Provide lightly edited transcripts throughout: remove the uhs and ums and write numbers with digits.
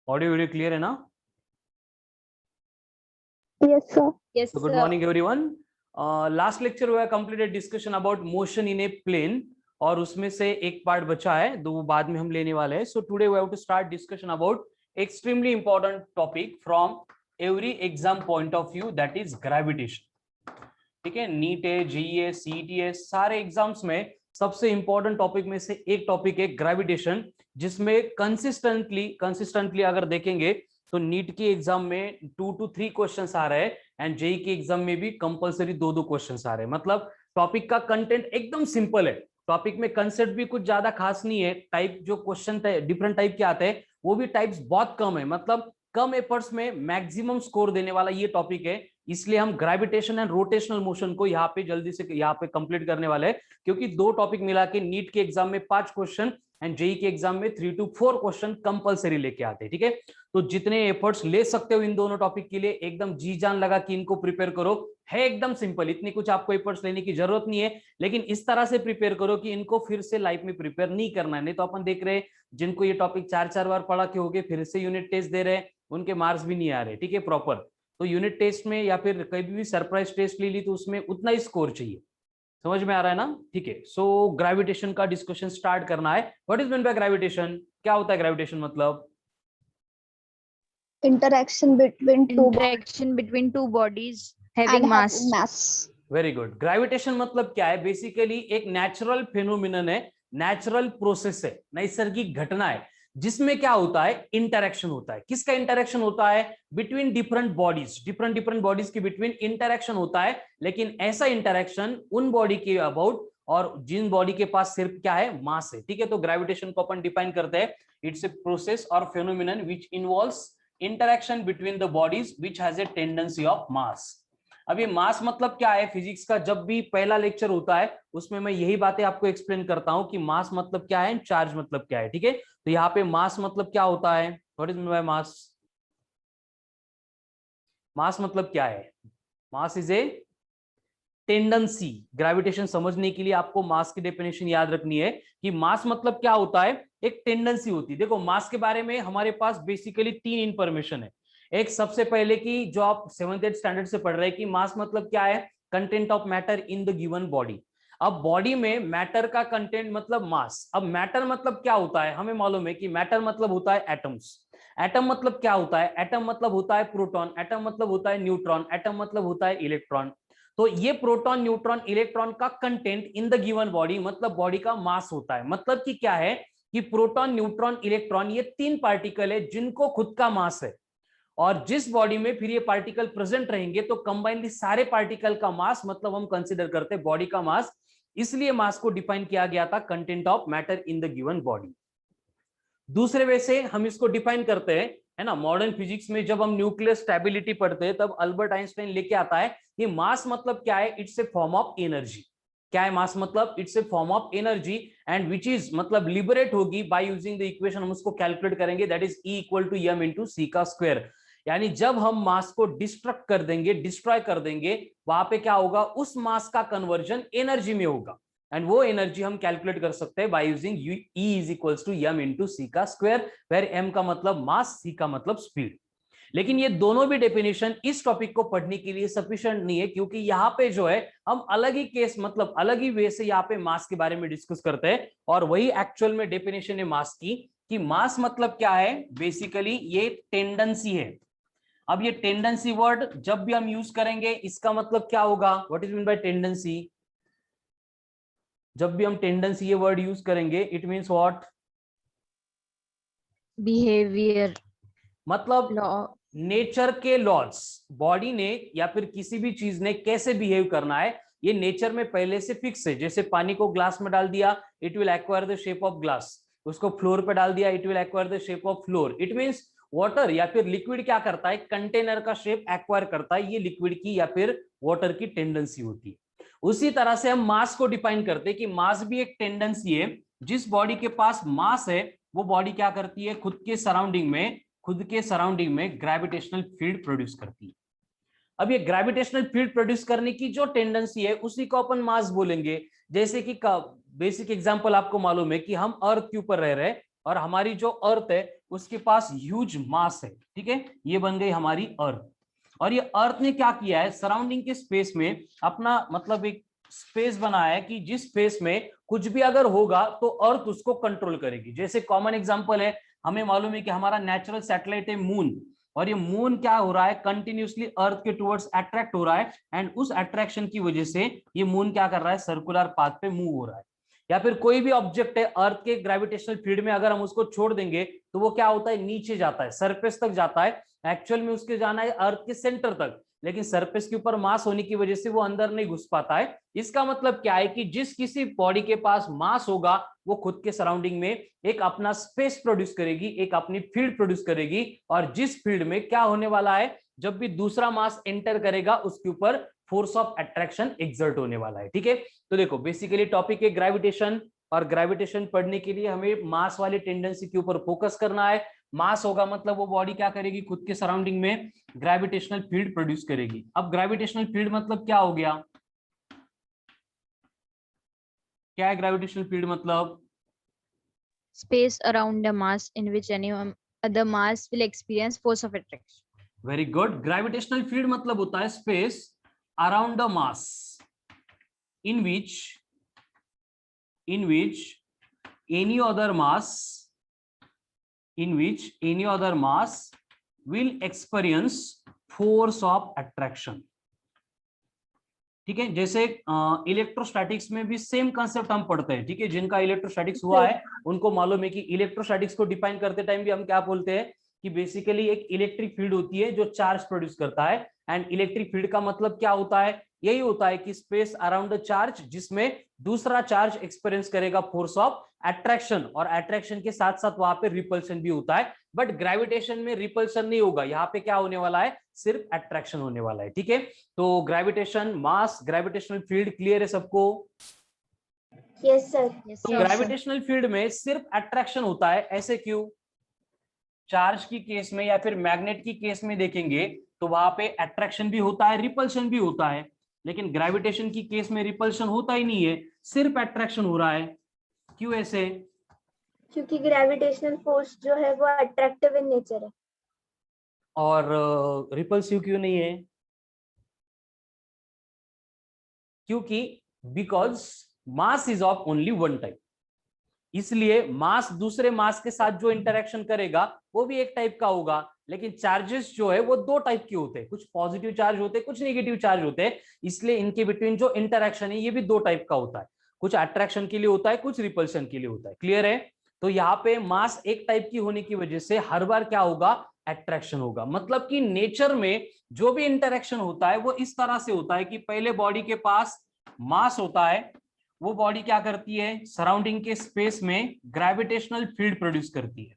Audio video clear है ना? Yes, sir. Yes, So good sir. morning everyone. Last lecture we have completed discussion about motion in a plane और उसमें से एक part बचा है, दो बाद में हम लेने वाले हैं. So today we have to start discussion about extremely important topic from every exam point of view, that is gravitation. ठीक है, नीट है, जेईई है, सीईटी है, सारे एग्जाम्स में सबसे इंपॉर्टेंट टॉपिक में से एक टॉपिक है ग्रेविटेशन, जिसमें कंसिस्टेंटली अगर देखेंगे तो नीट के एग्जाम में 2 to 3 क्वेश्चंस आ रहे हैं एंड जेईई के एग्जाम में भी कंपलसरी 2 क्वेश्चंस आ रहे हैं. मतलब टॉपिक का कंटेंट एकदम सिंपल है, टॉपिक में कंसेप्ट भी कुछ ज्यादा खास नहीं है, टाइप जो क्वेश्चन डिफरेंट टाइप के आते हैं वो भी टाइप्स बहुत कम है. मतलब कम एफर्ट्स में मैक्सिमम स्कोर देने वाला ये टॉपिक है, इसलिए हम ग्रेविटेशन एंड रोटेशनल मोशन को यहाँ पे जल्दी से यहाँ पे कंप्लीट करने वाले हैं, क्योंकि दो टॉपिक मिला के नीट के एग्जाम में 5 क्वेश्चन एंड जेईई के एग्जाम में 3 to 4 क्वेश्चन कंपलसरी लेके आते हैं. ठीक है, तो जितने एफर्ट्स ले सकते हो इन दोनों टॉपिक के लिए एकदम जी जान लगा कि इनको प्रिपेयर करो. है एकदम सिंपल, इतनी कुछ आपको एफर्ट्स लेने की जरूरत नहीं है, लेकिन इस तरह से प्रिपेयर करो कि इनको फिर से लाइफ में प्रिपेयर नहीं करना है. नहीं तो अपन देख रहे हैं जिनको ये टॉपिक 4 बार पढ़ा के हो गए, फिर से यूनिट टेस्ट दे रहे हैं, उनके मार्क्स भी नहीं आ रहे. ठीक है, प्रॉपर तो यूनिट टेस्ट में या फिर कभी भी सरप्राइज टेस्ट ले ली तो उसमें उतना ही स्कोर चाहिए. समझ में आ रहा है ना? ठीक है, सो ग्रेविटेशन का डिस्कशन स्टार्ट करना है. What is mean bye gravitation? क्या होता है ग्रेविटेशन? मतलब Interaction between two bodies having and mass. having mass. Very good. Gravitation मतलब क्या है? बेसिकली एक नेचुरल फिनोमिनन है, नेचुरल प्रोसेस है, नैसर्गिक घटना है, जिसमें क्या होता है? इंटरेक्शन होता है. किसका इंटरेक्शन होता है? बिटवीन डिफरेंट बॉडीज के बिटवीन इंटरेक्शन होता है, लेकिन ऐसा इंटरेक्शन उन बॉडी के अबाउट और जिन बॉडी के पास सिर्फ क्या है? मास है. ठीक है, तो ग्रेविटेशन को अपन डिफाइन करते हैं, इट्स ए प्रोसेस और phenomenon which involves interaction between the bodies which has a tendency of mass. अब ये मास मतलब क्या है? फिजिक्स का जब भी पहला लेक्चर होता है उसमें मैं यही बातें आपको एक्सप्लेन करता हूं कि मास मतलब क्या है, चार्ज मतलब क्या है. ठीक है, तो यहाँ पे मास मतलब क्या होता है? What is mean by mass? Mass मतलब क्या है? Mass is a tendency. Gravitation समझने के लिए आपको मास की डेफिनेशन याद रखनी है कि मास मतलब क्या होता है? एक टेंडेंसी होती है. देखो, मास के बारे में हमारे पास बेसिकली 3 इंफॉर्मेशन है. एक सबसे पहले की जो आप 7th-8th स्टैंडर्ड से पढ़ रहे हैं कि मास मतलब क्या है? Content of matter in the given body. अब बॉडी में मैटर का कंटेंट मतलब मास. अब मैटर मतलब क्या होता है? हमें मालूम है कि मैटर मतलब होता है एटम्स. एटम मतलब क्या होता है? एटम मतलब होता है प्रोटॉन, एटम मतलब होता है न्यूट्रॉन, एटम मतलब होता है इलेक्ट्रॉन. तो ये प्रोटॉन, न्यूट्रॉन, इलेक्ट्रॉन का content in the given body मतलब बॉडी का मास होता है. मतलब कि क्या है कि प्रोटॉन, न्यूट्रॉन, इलेक्ट्रॉन ये 3 पार्टिकल है जिनको खुद का मास है, और जिस बॉडी में फिर ये पार्टिकल प्रेजेंट रहेंगे तो कंबाइनली सारे पार्टिकल का मास मतलब हम कंसीडर करते हैं बॉडी का मास. इसलिए मास को डिफाइन किया गया था content of matter in the given body. दूसरे वे से हम इसको डिफाइन करते हैं, है ना, मॉडर्न फिजिक्स में जब हम न्यूक्लियर स्टेबिलिटी पढ़ते हैं तब अल्बर्ट आइंस्टाइन लेके आता है कि मास मतलब क्या है? It's a form of energy. क्या है मास मतलब? It's a form of energy and which is मतलब लिबरेट होगी बाय यूजिंग द इक्वेशन. हम उसको कैलकुलेट करेंगे, that is E equal to m into C का स्क्वायर. यानी जब हम मास को डिस्ट्रक्ट कर देंगे, डिस्ट्रॉय कर देंगे, वहां पे क्या होगा? उस मास का कन्वर्जन एनर्जी में होगा, एंड वो एनर्जी हम कैलकुलेट कर सकते हैं by using E is equals to m into C का स्क्वायर, वेयर m का मतलब मास, c का मतलब स्पीड. लेकिन ये दोनों भी डेफिनेशन इस टॉपिक को पढ़ने के लिए सफिशिएंट नहीं है, क्योंकि यहाँ पे जो है हम अलग ही केस मतलब अलग ही वे से यहाँ पे मास के बारे में डिस्कस करते हैं, और वही एक्चुअल में डेफिनेशन है मास की कि मास मतलब क्या है? बेसिकली ये टेंडेंसी है. अब ये टेंडेंसी वर्ड जब भी हम यूज करेंगे इसका मतलब क्या होगा? What is mean bye tendency? जब भी हम टेंडेंसी ये वर्ड यूज करेंगे इट मींस व्हाट? बिहेवियर. मतलब नेचर के लॉज, बॉडी ने या फिर किसी भी चीज ने कैसे बिहेव करना है ये नेचर में पहले से फिक्स है. जैसे पानी को ग्लास में डाल दिया, it will acquire the shape of glass. उसको फ्लोर पे डाल दिया, it will acquire the shape of floor. It means water या फिर लिक्विड क्या करता है? कंटेनर का शेप एक्वायर करता है. ये लिक्विड की या फिर वाटर की टेंडेंसी होती है. उसी तरह से हम मास को डिफाइन करते हैं कि मास भी एक टेंडेंसी है. जिस बॉडी के पास मास है वो बॉडी क्या करती है? खुद के सराउंडिंग में ग्रेविटेशनल फील्ड प्रोड्यूस करती है. अब ये ग्रेविटेशनल फील्ड प्रोड्यूस करने की जो टेंडेंसी है उसी को अपन मास बोलेंगे. जैसे कि बेसिक एग्जांपल आपको मालूम है कि हम अर्थ के ऊपर रह रहे हैं, और हमारी जो अर्थ है उसके पास ह्यूज मास है, ठीक है, ये बन गई हमारी अर्थ। और ये अर्थ ने क्या किया है, सराउंडिंग के स्पेस में अपना मतलब एक स्पेस बनाया है कि जिस स्पेस में कुछ भी अगर होगा तो अर्थ उसको कंट्रोल करेगी। जैसे कॉमन एग्जांपल है, हमें मालूम है कि हमारा नेचुरल सैटेलाइट है मून, और ये मून क्या हो रहा है, कंटिन्यूसली अर्थ के टुवर्ड्स अट्रैक्ट हो रहा है, एंड उस अट्रैक्शन की वजह से ये मून क्या कर रहा है, सर्कुलर पाथ पे मूव हो रहा है। या फिर कोई भी ऑब्जेक्ट है अर्थ के ग्रेविटेशनल फील्ड में अगर हम उसको छोड़ देंगे तो वो क्या होता है, नीचे जाता है, सरफेस तक जाता है। एक्चुअल में उसके जाना है अर्थ के सेंटर तक, लेकिन सरफेस के ऊपर मास होने की वजह से वो अंदर नहीं घुस पाता है। इसका मतलब क्या है कि जिस किसी बॉडी के पास मास होगा वो खुद के सराउंडिंग में एक अपना स्पेस प्रोड्यूस करेगी, एक अपनी फील्ड प्रोड्यूस करेगी, और जिस फील्ड में क्या होने वाला है, जब भी दूसरा मास एंटर करेगा उसके ऊपर फोर्स ऑफ अट्रैक्शन एक्सर्ट होने वाला है, ठीक है। तो देखो बेसिकली टॉपिक है ग्रेविटेशन, और ग्रेविटेशन पढ़ने के लिए हमें मास वाली टेंडेंसी के ऊपर फोकस करना है। मास होगा मतलब वो बॉडी क्या करेगी, खुद के सराउंडिंग में ग्रेविटेशनल फील्ड प्रोड्यूस करेगी। अब ग्रेविटेशनल फील्ड मतलब क्या हो गया, क्या है ग्रेविटेशनल फील्ड मतलब? Space around the mass in which any other mass will experience force of attraction. Very good. Gravitational field मतलब होता है space around the mass in which any other mass will experience force of attraction, ठीक है। जैसे electrostatics में भी same concept हम पढ़ते हैं, ठीक है। जिनका इलेक्ट्रोस्टैटिक्स हुआ है उनको मालूम है कि इलेक्ट्रोस्टैटिक्स को डिफाइन करते टाइम भी हम क्या बोलते हैं कि बेसिकली एक इलेक्ट्रिक फील्ड होती है जो चार्ज प्रोड्यूस करता है। एंड इलेक्ट्रिक फील्ड का मतलब क्या होता है, यही होता है कि स्पेस अराउंड द चार्ज जिसमें दूसरा चार्ज एक्सपीरियंस करेगा फोर्स ऑफ अट्रैक्शन, और अट्रैक्शन के साथ साथ वहां पे रिपल्शन भी होता है। बट ग्रेविटेशन में रिपल्शन नहीं होगा, यहाँ पे क्या होने वाला है, सिर्फ अट्रैक्शन होने वाला है, ठीक है। तो ग्रेविटेशन, मास, ग्रेविटेशनल फील्ड क्लियर है सबको? Yes sir. तो ग्रेविटेशनल फील्ड में सिर्फ अट्रैक्शन होता है, ऐसे क्यों? चार्ज की केस में या फिर मैग्नेट की केस में देखेंगे तो वहां पे अट्रैक्शन भी होता है, रिपल्शन भी होता है, लेकिन ग्रेविटेशन की केस में रिपल्शन होता ही नहीं है, सिर्फ अट्रैक्शन हो रहा है। क्यों ऐसे? क्योंकि ग्रेविटेशनल फोर्स जो है वो अट्रैक्टिव इन नेचर है। और रिपल्सिव क्यों नहीं है? क्योंकि because mass is of only one type, इसलिए मास दूसरे मास के साथ जो इंटरेक्शन करेगा वो भी एक टाइप का होगा, लेकिन चार्जेस जो है वो दो टाइप के होते हैं, कुछ पॉजिटिव चार्ज होते हैं, कुछ नेगेटिव चार्ज होते हैं। इसलिए इनके बिटवीन जो इंटरेक्शन है ये भी दो टाइप का होता है, कुछ अट्रैक्शन के लिए होता है, कुछ रिपल्शन के लिए होता है। क्लियर है? तो यहाँ पे मास एक टाइप की होने की वजह से हर बार क्या होगा, अट्रैक्शन होगा। मतलब कि नेचर में जो भी इंटरेक्शन होता है वो इस तरह से होता है कि पहले बॉडी के पास मास होता है, वो बॉडी क्या करती है, सराउंडिंग के स्पेस में ग्रेविटेशनल फील्ड प्रोड्यूस करती है।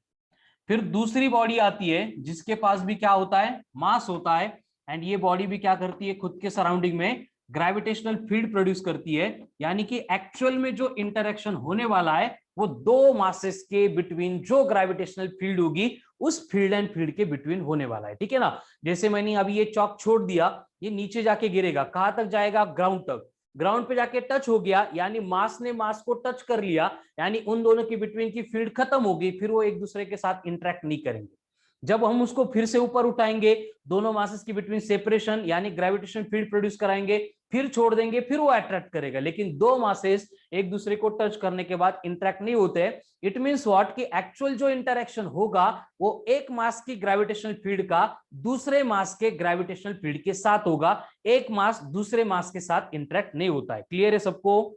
फिर दूसरी बॉडी आती है जिसके पास भी क्या होता है, मास होता है, एंड ये बॉडी भी क्या करती है, खुद के सराउंडिंग में ग्रेविटेशनल फील्ड प्रोड्यूस करती है। यानी कि एक्चुअल में जो इंटरेक्शन होने वाला है वो दो मासेस के बिटवीन जो ग्रेविटेशनल फील्ड होगी उस फील्ड एंड फील्ड के बिटवीन होने वाला है, ठीक है ना। जैसे मैंने अभी ये चॉक छोड़ दिया, ये नीचे जाके गिरेगा, कहां तक जाएगा, ग्राउंड तक। ग्राउंड पे जाके टच हो गया यानी मास ने मास को टच कर लिया, यानी उन दोनों के बिटवीन की फील्ड खत्म होगी, फिर वो एक दूसरे के साथ इंटरेक्ट नहीं करेंगे। जब हम उसको फिर से ऊपर उठाएंगे, दोनों मासेस के बिटवीन सेपरेशन यानी ग्रेविटेशन फील्ड प्रोड्यूस कराएंगे, फिर छोड़ देंगे, फिर वो अट्रैक्ट करेगा। लेकिन दो मासेस एक दूसरे को टच करने के बाद इंटरेक्ट नहीं होते। इट मींस व्हाट कि एक्चुअल जो इंटरेक्शन होगा वो एक मास की ग्रेविटेशनल फील्ड का दूसरे मास के ग्रेविटेशनल फील्ड के साथ होगा, एक मास दूसरे मास के साथ इंटरेक्ट नहीं होता है। क्लियर है सबको?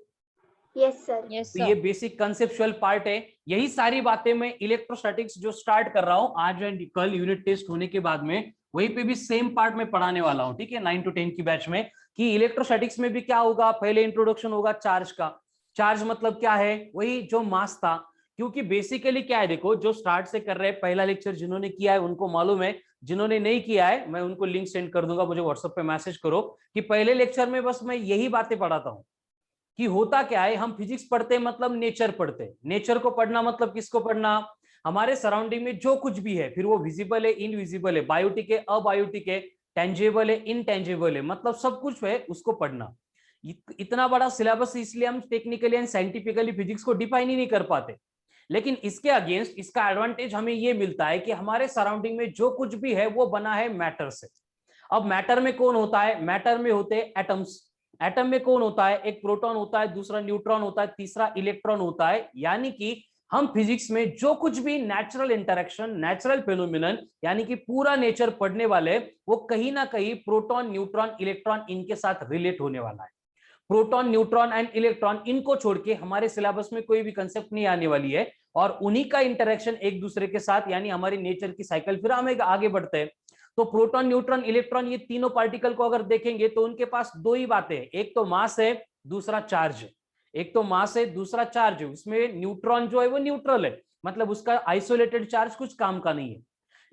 Yes sir. तो ये बेसिक कंसेप्चुअल पार्ट है। यही सारी बातें मैं इलेक्ट्रोस्टैटिक्स जो स्टार्ट कर रहा हूं आज एंड कल यूनिट टेस्ट होने के बाद में, वहीं पे भी सेम पार्ट में पढ़ाने वाला हूं, ठीक है, 9 to 10 की बैच में। कि इलेक्ट्रोस्टैटिक्स में भी क्या होगा, पहले इंट्रोडक्शन होगा चार्ज का। चार्ज मतलब क्या है, वही जो मास था। क्योंकि बेसिकली क्या है, देखो जो स्टार्ट से कर रहे हैं, पहला लेक्चर जिन्होंने किया है उनको मालूम है, जिन्होंने नहीं किया है मैं उनको लिंक सेंड कर दूंगा, मुझे व्हाट्सएप पे मैसेज करो। कि पहले लेक्चर में बस मैं यही बातें पढ़ाता हूं कि होता क्या है, हम फिजिक्स पढ़ते हैं मतलब नेचर पढ़ते हैं। नेचर को पढ़ना मतलब किसको पढ़ना, हमारे सराउंडिंग में जो कुछ भी है, फिर वो विजिबल है, इनविजिबल है, बायोटिक है, अबायोटिक है, टेंजेबल है, इनटेंजेबल है, मतलब सब कुछ है उसको पढ़ना। इतना बड़ा सिलेबस इसलिए हम टेक्निकली एंड साइंटिफिकली फिजिक्स को डिफाइन ही नहीं कर पाते। लेकिन इसके अगेंस्ट इसका एडवांटेज हमें ये मिलता है कि हमारे सराउंडिंग में जो कुछ भी है वो बना है मैटर से। अब मैटर में कौन होता है? मैटर में होते हैं एटम्स। एटम में कौन होता है? एक प्रोटॉन होता है, दूसरा न्यूट्रॉन होता है, तीसरा इलेक्ट्रॉन होता है। यानी कि हम फिजिक्स में जो कुछ भी नेचुरल इंटरेक्शन, नेचुरल फिनोमिनन, यानी कि पूरा नेचर पढ़ने वाले, वो कहीं ना कहीं प्रोटॉन, न्यूट्रॉन, इलेक्ट्रॉन इनके साथ रिलेट होने वाला है। प्रोटॉन, न्यूट्रॉन एंड इलेक्ट्रॉन इनको छोड़ के हमारे सिलेबस में कोई भी कंसेप्ट नहीं आने वाली है, और उन्हीं का इंटरेक्शन एक दूसरे के साथ, यानी हमारी नेचर की साइकिल। फिर हम आगे बढ़ते हैं तो प्रोटॉन, न्यूट्रॉन, इलेक्ट्रॉन, ये तीनों पार्टिकल को अगर देखेंगे तो उनके पास दो ही बातें हैं, एक तो मास है, दूसरा चार्ज है। एक तो मास है, दूसरा चार्ज है। उसमें न्यूट्रॉन जो है वो न्यूट्रल है, मतलब उसका आइसोलेटेड चार्ज कुछ काम का नहीं है।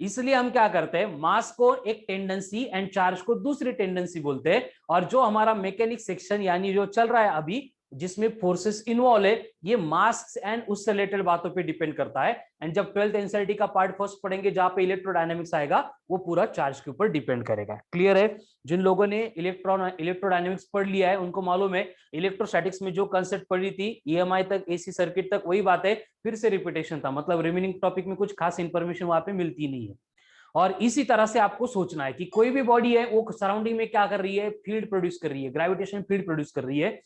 इसलिए हम क्या करते हैं, मास को एक टेंडेंसी एंड चार्ज को दूसरी टेंडेंसी बोलते हैं। और जो हमारा मैकेनिक सेक्शन यानी जो चल रहा है अभी, जिसमें फोर्सेस इन्वॉल्व है, ये मास एंड उससे रिलेटेड बातों पे डिपेंड करता है। एंड जब 12th एनसीईआरटी का पार्ट फर्स्ट पढ़ेंगे जहां पे इलेक्ट्रोडायनेमिक्स आएगा, वो पूरा चार्ज के ऊपर डिपेंड करेगा। क्लियर है? जिन लोगों ने इलेक्ट्रोडायनेमिक्स पढ़ लिया है उनको मालूम है, इलेक्ट्रोस्टैटिक्स में जो कंसेप्ट पढ़ी थी ईएमआई तक, एसी सर्किट तक, वही बात है, फिर से रिपीटेशन था। मतलब रिमेनिंग टॉपिक में कुछ खास इंफॉर्मेशन वहां पे मिलती नहीं है। और इसी तरह से आपको सोचना है कि कोई भी बॉडी है वो सराउंडिंग में क्या कर रही है, फील्ड प्रोड्यूस कर रही है, ग्रेविटेशन फील्ड प्रोड्यूस कर रही है।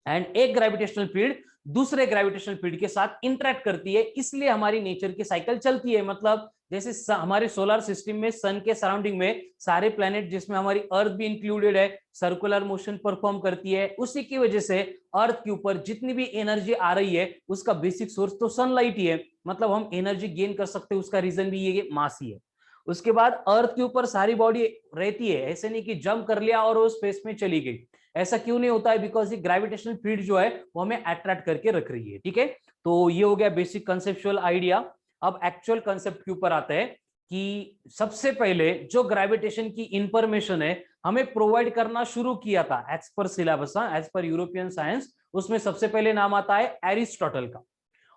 एंड एक ग्रेविटेशनल फील्ड दूसरे ग्रेविटेशनल फील्ड के साथ इंटरेक्ट करती है, इसलिए हमारी नेचर की साइकिल चलती है। मतलब जैसे हमारे सोलर सिस्टम में सन के सराउंडिंग में सारे प्लैनेट, जिसमें हमारी अर्थ भी इंक्लूडेड है, सर्कुलर मोशन परफॉर्म करती है। उसी की वजह से अर्थ के ऊपर जितनी भी एनर्जी आ रही है उसका बेसिक सोर्स तो सनलाइट ही है। मतलब हम एनर्जी गेन कर सकते हैं, उसका रीजन भी ये मास ही है। उसके बाद अर्थ के ऊपर सारी बॉडी रहती है, ऐसे नहीं कि जंप कर लिया और वो स्पेस में चली गई। ऐसा क्यों नहीं होता है? बिकॉज ये ग्रेविटेशनल फील्ड जो है वो हमें अट्रैक्ट करके रख रही है। ठीक है, तो ये हो गया बेसिक कंसेप्चुअल आइडिया। अब एक्चुअल कंसेप्ट के ऊपर आते हैं कि सबसे पहले जो ग्रेविटेशन की इंफॉर्मेशन है हमें प्रोवाइड करना शुरू किया था as per syllabus, as per European science, उसमें सबसे पहले नाम आता है एरिस्टोटल का।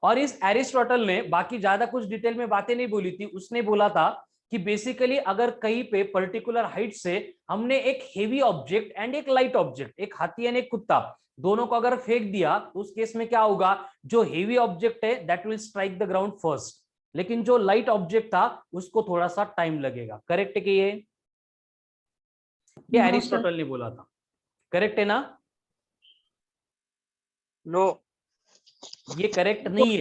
और इस एरिस्टोटल ने बाकी ज्यादा कुछ डिटेल में बातें नहीं बोली थी। उसने बोला था कि बेसिकली अगर कहीं पे पर्टिकुलर हाइट से हमने एक हेवी ऑब्जेक्ट एंड एक लाइट ऑब्जेक्ट, एक हाथी एंड एक कुत्ता, दोनों को अगर फेंक दिया तो उस केस में क्या होगा, जो हेवी ऑब्जेक्ट है that will strike the ground first, लेकिन जो लाइट ऑब्जेक्ट था उसको थोड़ा सा टाइम लगेगा। करेक्ट है कि ये एरिस्टोटल ने बोला था? करेक्ट है ना? नो, ये करेक्ट नहीं है।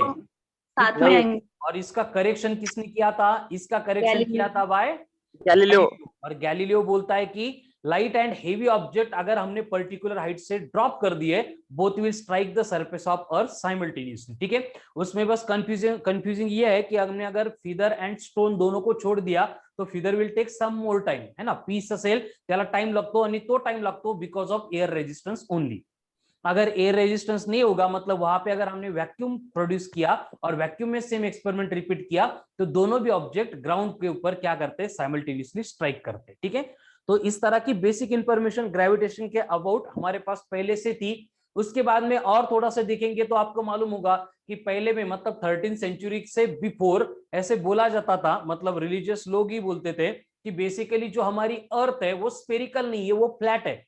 साथ में आएंगे। और इसका करेक्शन किसने किया था? इसका करेक्शन किया था बाय गैलीलियो। और गैलीलियो बोलता है कि लाइट एंड हेवी ऑब्जेक्ट अगर हमने पर्टिकुलर हाइट से ड्रॉप कर दिए, both will strike the surface of earth simultaneously. ठीक है, उसमें बस कंफ्यूजिंग ये है कि हमने अगर फीदर एंड स्टोन दोनों को छोड़ दिया तो feather will take some more time, है ना, पीस असेल त्याला टाइम लगतो आणि तो टाइम लगतो because of air resistance only. अगर एयर रेजिस्टेंस नहीं होगा, मतलब वहां पे अगर हमने वैक्यूम प्रोड्यूस किया और वैक्यूम में सेम एक्सपेरिमेंट रिपीट किया, तो दोनों भी ऑब्जेक्ट ग्राउंड के ऊपर क्या करते हैं, साइमल्टेनियसली स्ट्राइक करते हैं। ठीक है, तो इस तरह की बेसिक इंफॉर्मेशन ग्रेविटेशन के अबाउट हमारे पास पहले से थी। उसके बाद में और थोड़ा सा देखेंगे तो आपको मालूम होगा कि पहले में, मतलब 13th सेंचुरी से बिफोर, ऐसे बोला जाता था, मतलब रिलीजियस लोग ही बोलते थे कि बेसिकली जो हमारी अर्थ है वो स्फेरिकल नहीं है, वो फ्लैट है।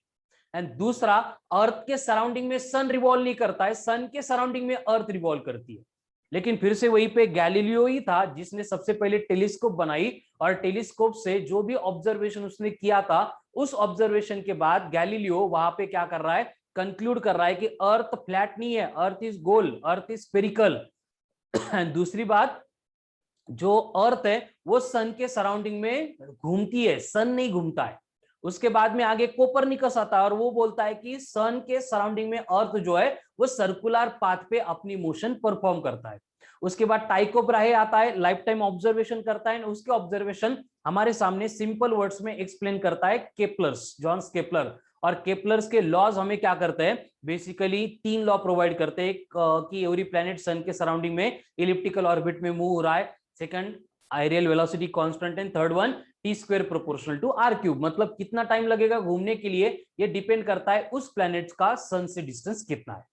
एंड दूसरा, अर्थ के सराउंडिंग में सन रिवॉल्व नहीं करता है, सन के सराउंडिंग में अर्थ रिवॉल्व करती है। लेकिन फिर से वहीं पे गैलीलियो ही था जिसने सबसे पहले टेलीस्कोप बनाई, और टेलीस्कोप से जो भी ऑब्जर्वेशन उसने किया था, उस ऑब्जर्वेशन के बाद गैलीलियो वहां पे क्या कर रहा है, कंक्लूड कर रहा है कि अर्थ फ्लैट नहीं है, earth is goal, earth is spherical. दूसरी बात, जो अर्थ है वो सन के सराउंडिंग में घूमती है, सन नहीं घूमता है। उसके बाद में आगे कोपरनिकस आता है और वो बोलता है कि सन के सराउंडिंग में अर्थ जो है वो सर्कुलर पाथ पे अपनी मोशन परफॉर्म करता है। उसके बाद टाइको ब्राहे आता है, लाइफ टाइम ऑब्जर्वेशन करता है, उसके ऑब्जर्वेशन हमारे सामने सिंपल वर्ड्स में एक्सप्लेन करता है केपलर्स, जॉन्स केपलर। और केपलर्स के लॉज हमें क्या करते हैं, बेसिकली 3 लॉ प्रोवाइड करते हैं कि एवरी प्लैनेट सन के सराउंडिंग में इलिप्टिकल ऑर्बिट में मूव हो रहा है, second areal velocity constant, and third one T square proportional to R cube. मतलब कितना टाइम लगेगा घूमने के लिए, ये डिपेंड करता है उस प्लैनेट का सन से डिस्टेंस कितना है।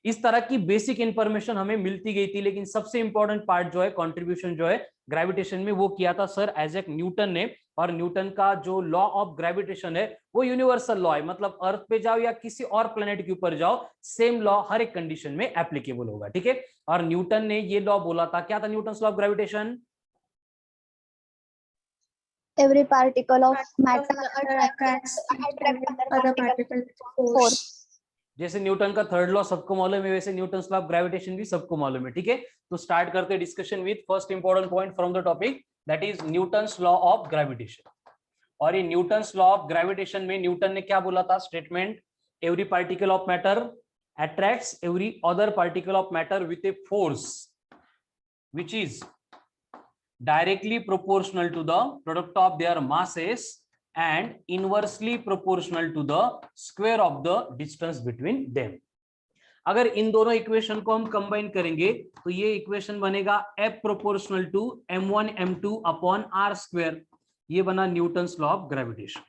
इस तरह की बेसिक इंफॉर्मेशन हमें मिलती गई थी, लेकिन सबसे इंपॉर्टेंट पार्ट जो है, कंट्रीब्यूशन जो है ग्रेविटेशन में, वो किया था सर आइजैक न्यूटन ने। और न्यूटन का जो लॉ ऑफ ग्रेविटेशन है वो यूनिवर्सल लॉ है, मतलब अर्थ पे जाओ या किसी और प्लेनेट के ऊपर जाओ, सेम लॉ हर एक कंडीशन में एप्लीकेबल होगा, ठीक है। और न्यूटन ने ये लॉ बोला था, क्या था Newton law of gravitation? Every particle of matter attracts attract other particle force. जैसे न्यूटन का थर्ड लॉ सबको मालूम है, वैसे न्यूटन लॉ ऑफ ग्रेविटेशन भी सबको मालूम है, ठीक है। तो स्टार्ट करते हैं discussion with first important point from the topic, that is Newton's law of gravitation. और ये न्यूटन्स लॉ ऑफ ग्रेविटेशन में न्यूटन ने क्या बोला था statement? Every particle of matter attracts every other particle of matter with a force which is directly proportional to the product of their masses and inversely proportional to the square of the distance between them. अगर इन दोनों equation को हम combine करेंगे तो ये equation बनेगा F proportional to m1 m2 upon r square, ये बना न्यूटन्स लॉ ऑफ ग्रेविटेशन,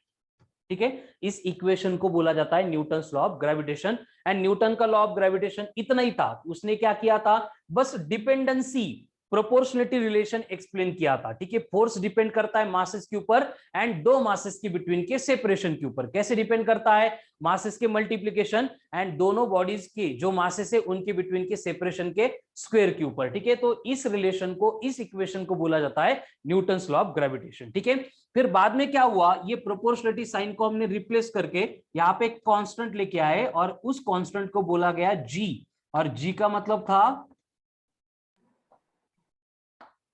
ठीक है। इस इक्वेशन को बोला जाता है Newton's law of gravitation. And Newton का लॉ ऑफ ग्रेविटेशन इतना ही था, उसने क्या किया था, बस डिपेंडेंसी प्रोपोर्शनलिटी रिलेशन एक्सप्लेन किया था, ठीक है। फोर्स डिपेंड करता है मासेस के ऊपर एंड दो मासेस के बिटवीन के सेपरेशन के ऊपर। कैसे डिपेंड करता है? मासेस के मल्टीप्लिकेशन एंड दोनों बॉडीज के जो मासेस है उनके बिटवीन के सेपरेशन के स्क्वायर के ऊपर, ठीक है। तो इस रिलेशन को, इस इक्वेशन को बोला जाता है न्यूटन्स लॉ ऑफ ग्रेविटेशन, ठीक है। फिर बाद में क्या हुआ, ये प्रोपोर्शनलिटी साइन को हमने रिप्लेस करके यहाँ पे एक कांस्टेंट लेके आए और उस कांस्टेंट को बोला गया जी, और जी का मतलब था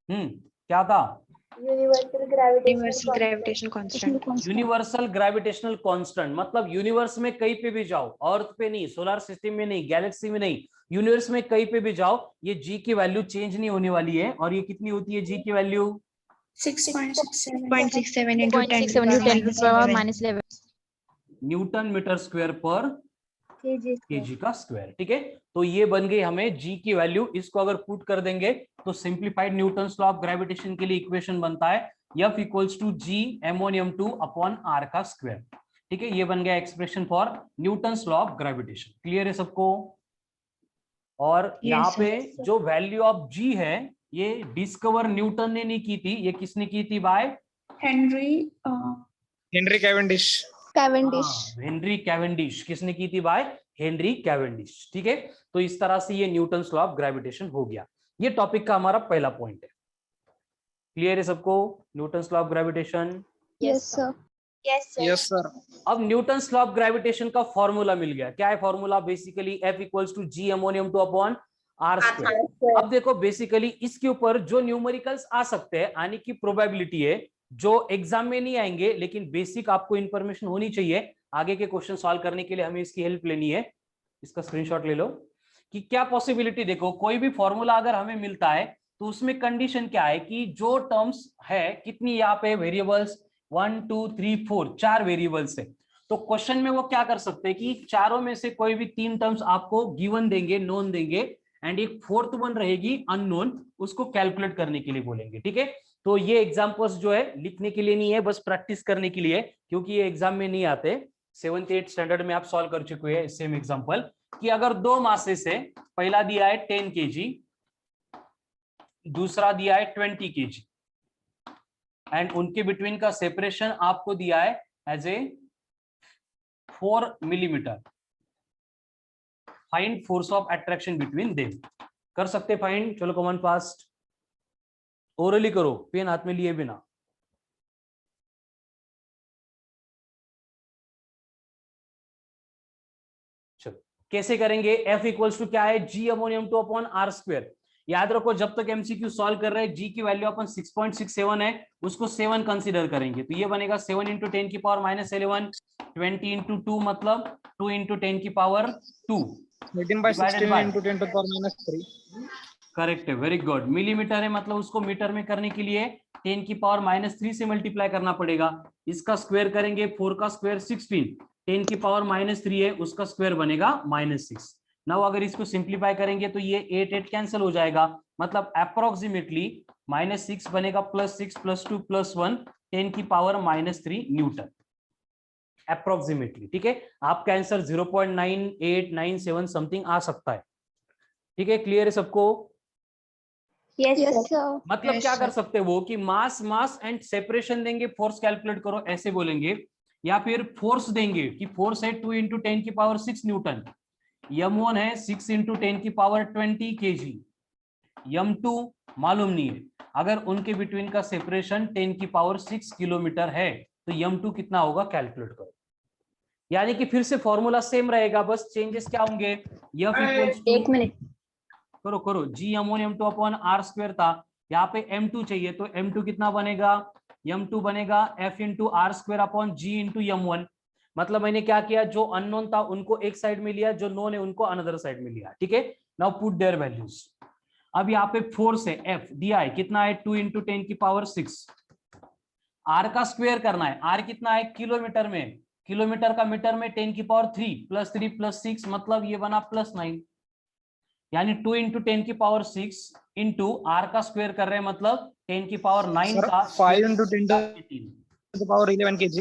क्या था? Universal gravitation constant. Universal gravitational constant मतलब यूनिवर्स में कहीं पे भी जाओ, अर्थ पे नहीं, सोलर सिस्टम में नहीं, गैलेक्सी में नहीं, यूनिवर्स में कहीं पे भी जाओ, ये जी की वैल्यू चेंज नहीं होने वाली है। और ये कितनी होती है जी की value? 6.67 into 10 0.67 into 10 to the power minus 11 newton metre square per kg का स्क्वायर, ठीक है। तो ये बन गई हमें जी की वैल्यू। इसको अगर पुट कर देंगे तो simplified Newton's law of gravitation के लिए इक्वेशन बनता है F equals to G m1 m2 upon r का स्क्वायर, ठीक है। ये बन गया expression for Newton's law of gravitation. Clear है सबको? और यहाँ पे जो वैल्यू ऑफ जी है ये डिस्कवर न्यूटन ने नहीं की थी, ये किसने की थी? By Henry Cavendish. Henry Cavendish. किसने की थी? बाय हेनरी कैवेंडिश, ठीक है। तो इस तरह से ये न्यूटन्स लॉ ऑफ ग्रेविटेशन हो गया। ये टॉपिक का हमारा पहला पॉइंट है। क्लियर है सबको Newton's law of gravitation? Yes sir. अब न्यूटन्स लॉ ऑफ ग्रेविटेशन का फॉर्मूला मिल गया। क्या है formula? Basically F equals to G m1 m2 upon r square. अब देखो बेसिकली इसके ऊपर जो न्यूमेरिकल्स आ सकते हैं, आने की प्रोबेबिलिटी है, जो एग्जाम में नहीं आएंगे लेकिन बेसिक आपको इंफॉर्मेशन होनी चाहिए आगे के क्वेश्चन सॉल्व करने के लिए, हमें इसकी हेल्प लेनी है। इसका स्क्रीनशॉट ले लो कि क्या पॉसिबिलिटी। देखो कोई भी फॉर्मूला अगर हमें मिलता है तो उसमें कंडीशन क्या है कि जो टर्म्स है, कितनी यहाँ पे वेरिएबल्स, 1 2 3 4, 4 वेरिएबल्स है। तो क्वेश्चन में वो क्या कर सकते हैं कि चारों में से कोई भी 3 टर्म्स आपको गिवन देंगे, नोन देंगे, एंड एक फोर्थ वन रहेगी अननोन, उसको कैलकुलेट करने के लिए बोलेंगे, ठीक है। तो ये एग्जांपल्स जो है लिखने के लिए नहीं है, बस प्रैक्टिस करने के लिए, क्योंकि ये एग्जाम में नहीं आते। 7th 8th स्टैंडर्ड में आप सॉल्व कर चुके हैं सेम एग्जांपल कि अगर दो मासेस है, पहला दिया है 10 kg, दूसरा दिया है 20 kg, एंड उनके बिटवीन का सेपरेशन आपको दिया है as a 4 millimetre. Find force of attraction between them. कर सकते फाइंड? चलो कॉमन फास्ट, ओरली करो, पेन हाथ में लिए बिना। चलो कैसे करेंगे? F इक्वल्स टू क्या है? जी m1 m2 upon r square. याद रखो जब तक एमसीक्यू सॉल्व कर रहे हैं जी की वैल्यू अपन 6.67 है, उसको 7 कंसीडर करेंगे, तो ये बनेगा 7 इंटू 10 की पावर माइनस 11, 20 इंटू 2 मतलब 2 इंटू 10 की power 2, 18/16 into 10 to the power minus 3। Correct है, वेरी गुड। मिलीमीटर है मतलब उसको मीटर में करने के लिए 10 की पावर माइनस 3 से मल्टीप्लाई करना पड़ेगा। इसका स्क्वायर करेंगे, 4 का स्क्वायर 16, 10 की पावर माइनस 3 है, उसका स्क्वायर बनेगा -6। नाउ अगर इसको सिंप्लीफाई करेंगे तो ये 8 8 कैंसिल हो जाएगा, मतलब अप्रोक्सीमेटली -6 बनेगा +6 +2 +1, 10 की पावर -3 न्यूटन अप्रोक्सीमेटली, ठीक है। आपका आंसर 0.9897 समथिंग आ सकता है, ठीक है। क्लियर है सबको? Yes, Yes, sir. sir. मतलब Yes, क्या sir. कर सकते हैं वो कि मास मास एंड सेपरेशन देंगे, फोर्स कैलकुलेट करो ऐसे बोलेंगे, या फिर फोर्स देंगे कि फोर्स है 2 × 10⁶ न्यूटन, m1 है 6 × 10⁻20 kg, m2 मालूम नहीं है। अगर उनके बिटवीन का सेपरेशन 10⁶ किलोमीटर है तो m2 कितना होगा कैलकुलेट करो। यानी कि फिर से फॉर्मूला सेम रहेगा, बस चेंजेस क्या होंगे, f इक्वल्स टू, एक मिनट। करो करो, g m1 m2 upon r square था, यहाँ पे m2 चाहिए तो m2 कितना बनेगा, m2 बनेगा f into r square upon g into m1। मतलब मैंने क्या किया, जो अननोन था उनको एक साइड में लिया, जो नोन है उनको अनदर साइड में लिया, ठीक है। Now put there values. अब यहाँ पे फोर्स है F दिया है, कितना है 2 × 10⁶। R का स्क्वायर करना है, R कितना है किलोमीटर में, किलोमीटर का मीटर में 10⁻³ + 3 + 6 मतलब ये बना +9, यानी 2 × 10⁶ इंटू R का स्क्वायर कर रहे हैं मतलब 10⁹ Sir, का 5 into 10 to 18। the power 11 kg.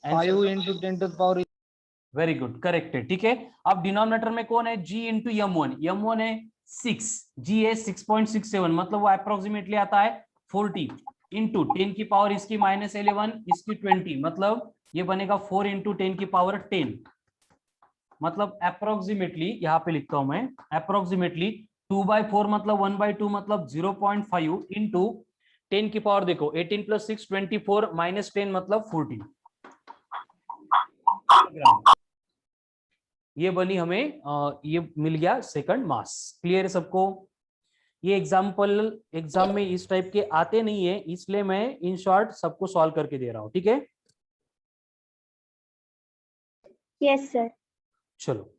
5 into 10 to the power. Very good, correct है, ठीक है। अब डिनोमिनेटर में कौन है, g इंटू m1, m1 है 6, g है 6.67 मतलब वो अप्रोक्सीमेटली आता है 40 इंटू 10⁻, इसकी -11 इसकी 20 मतलब ये बनेगा 4 × 10⁻10 मतलब अप्रोक्सीमेटली, यहाँ पे लिखता हूं मैं अप्रोक्सीमेटली 2/4 मतलब 1/2 मतलब 0.5 इंटू 10⁻, देखो 18 + 6 24 -10 मतलब 40 ये बनी हमें ये मिल गया सेकंड मास। क्लियर है सबको। ये एग्जाम्पल एग्जाम में इस टाइप के आते नहीं है, इसलिए मैं इन शॉर्ट सबको सॉल्व करके दे रहा हूं, ठीक है। Yes sir. चलो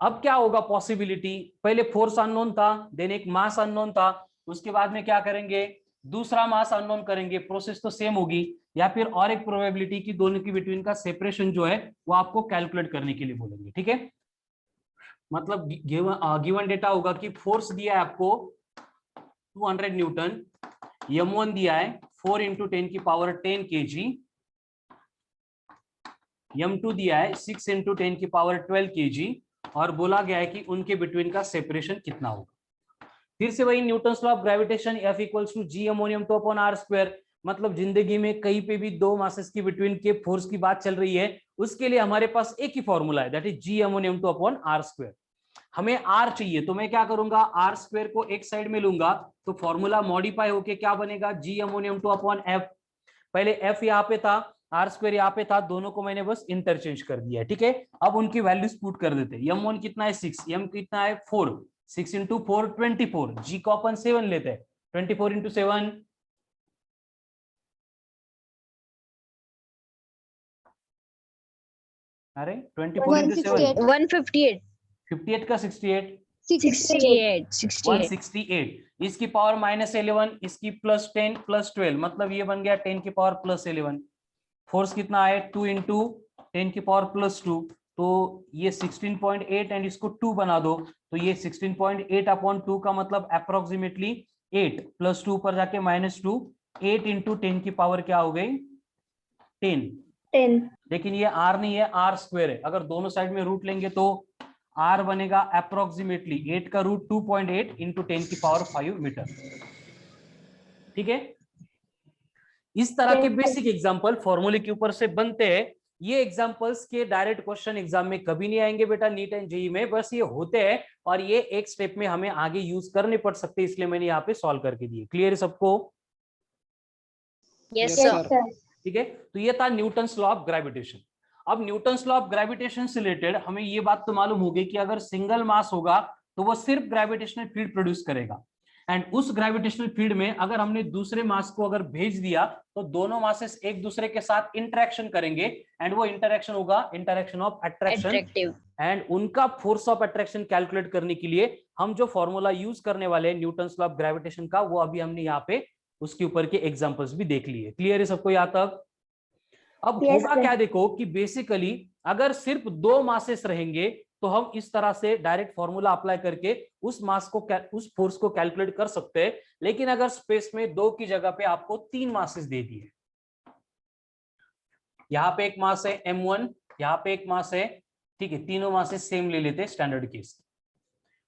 अब क्या होगा पॉसिबिलिटी, पहले फोर्स अननोन था, देन एक मास अननोन था, उसके बाद में क्या करेंगे, दूसरा मास अननोन करेंगे, प्रोसेस तो सेम होगी, या फिर और एक प्रोबेबिलिटी की दोनों की बिटवीन का सेपरेशन जो है वो आपको कैलकुलेट करने के लिए बोलेंगे, ठीक है। मतलब गिवन डेटा होगा कि फोर्स दिया है आपको 200 न्यूटन, m1 दिया है 4 × 10⁻10 kg, m2 दिया है 6 × 10⁻12 kg, और बोला गया है कि उनके बिटवीन का सेपरेशन कितना होगा। फिर से वही Newton's law of gravitation, F equals to g m1 m2 upon r square. मतलब जिंदगी में कहीं पे भी दो मासेस की बिटवीन के फोर्स की बात चल रही है, उसके लिए हमारे पास एक ही फॉर्मूला है, that is g m1 m2 upon r square. हमें r चाहिए तो मैं क्या करूंगा, r स्क्वायर को एक साइड में लूंगा तो फॉर्मूला मॉडिफाई होके क्या बनेगा, g m1 m2 upon f। पहले f यहाँ पे था, r स्क्वायर यहाँ पे था, दोनों को मैंने बस इंटरचेंज कर दिया है, ठीक है। अब उनकी वैल्यूज पुट कर देते हैं। m1 कितना है 6, m कितना है 4, 6 × 4 24, g को अपन 7 लेते हैं, 24 × 7 अरे 24 × 7 158 58 का 68 68 इसकी पावर -11, इसकी +10 +12 मतलब ये बन गया 10⁻+11। फोर्स कितना है 2 × 10⁻+2 तो ये 16.8 एंड इसको 2 बना दो तो ये 16.8 अपॉन 2 का मतलब अप्रोक्सीमेटली 8 +2 पर जाके -2, 8 × 10 की पावर क्या हो गई 10। लेकिन ये r नहीं है, r स्क्वायर है, अगर दोनों साइड में रूट लेंगे तो r बनेगा अप्रोक्सीमेटली 8 का रूट 2.8 × 10⁵ मीटर, ठीक है। इस तरह के बेसिक एग्जांपल फॉर्मूले के ऊपर से बनते हैं। ये एग्जांपल्स के डायरेक्ट क्वेश्चन एग्जाम में कभी नहीं आएंगे बेटा, नीट एंड जेईई में, बस ये होते हैं और ये एक स्टेप में हमें आगे यूज करने पड़ सकते हैं, इसलिए मैंने यहाँ पे सॉल्व करके दिए। क्लियर है सबको? Yes, sir. ठीक है, तो ये था न्यूटन्स लॉ ऑफ ग्रेविटेशन। अब न्यूटन्स लॉ ऑफ ग्रेविटेशन से रिलेटेड हमें ये बात तो मालूम होगी कि अगर सिंगल मास होगा तो वो सिर्फ ग्रेविटेशनल फील्ड प्रोड्यूस करेगा, एंड उस ग्रेविटेशनल फील्ड में अगर हमने दूसरे मास को अगर भेज दिया तो दोनों मासेस एक दूसरे के साथ इंटरेक्शन करेंगे, एंड वो इंटरेक्शन होगा इंटरेक्शन ऑफ अट्रैक्शन, एंड उनका फोर्स ऑफ अट्रैक्शन कैलकुलेट करने के लिए हम जो फॉर्मूला यूज करने वाले हैं न्यूटन्स लॉ ऑफ ग्रेविटेशन का, वो अभी हमने यहाँ पे उसके ऊपर के एग्जांपल्स भी देख लिए। क्लियर है सबको यहाँ तक? अब होगा क्या, देखो कि बेसिकली अगर सिर्फ दो मासेस रहेंगे तो हम इस तरह से डायरेक्ट फॉर्मूला अप्लाई करके उस मास को उस फोर्स को कैलकुलेट कर सकते हैं, लेकिन अगर स्पेस में दो की जगह पे आपको तीन मासेस दे दिए, यहाँ पे एक मास है m1, यहाँ पे एक मास है, ठीक है, तीनों मासेस सेम ले लेते हैं स्टैंडर्ड केस।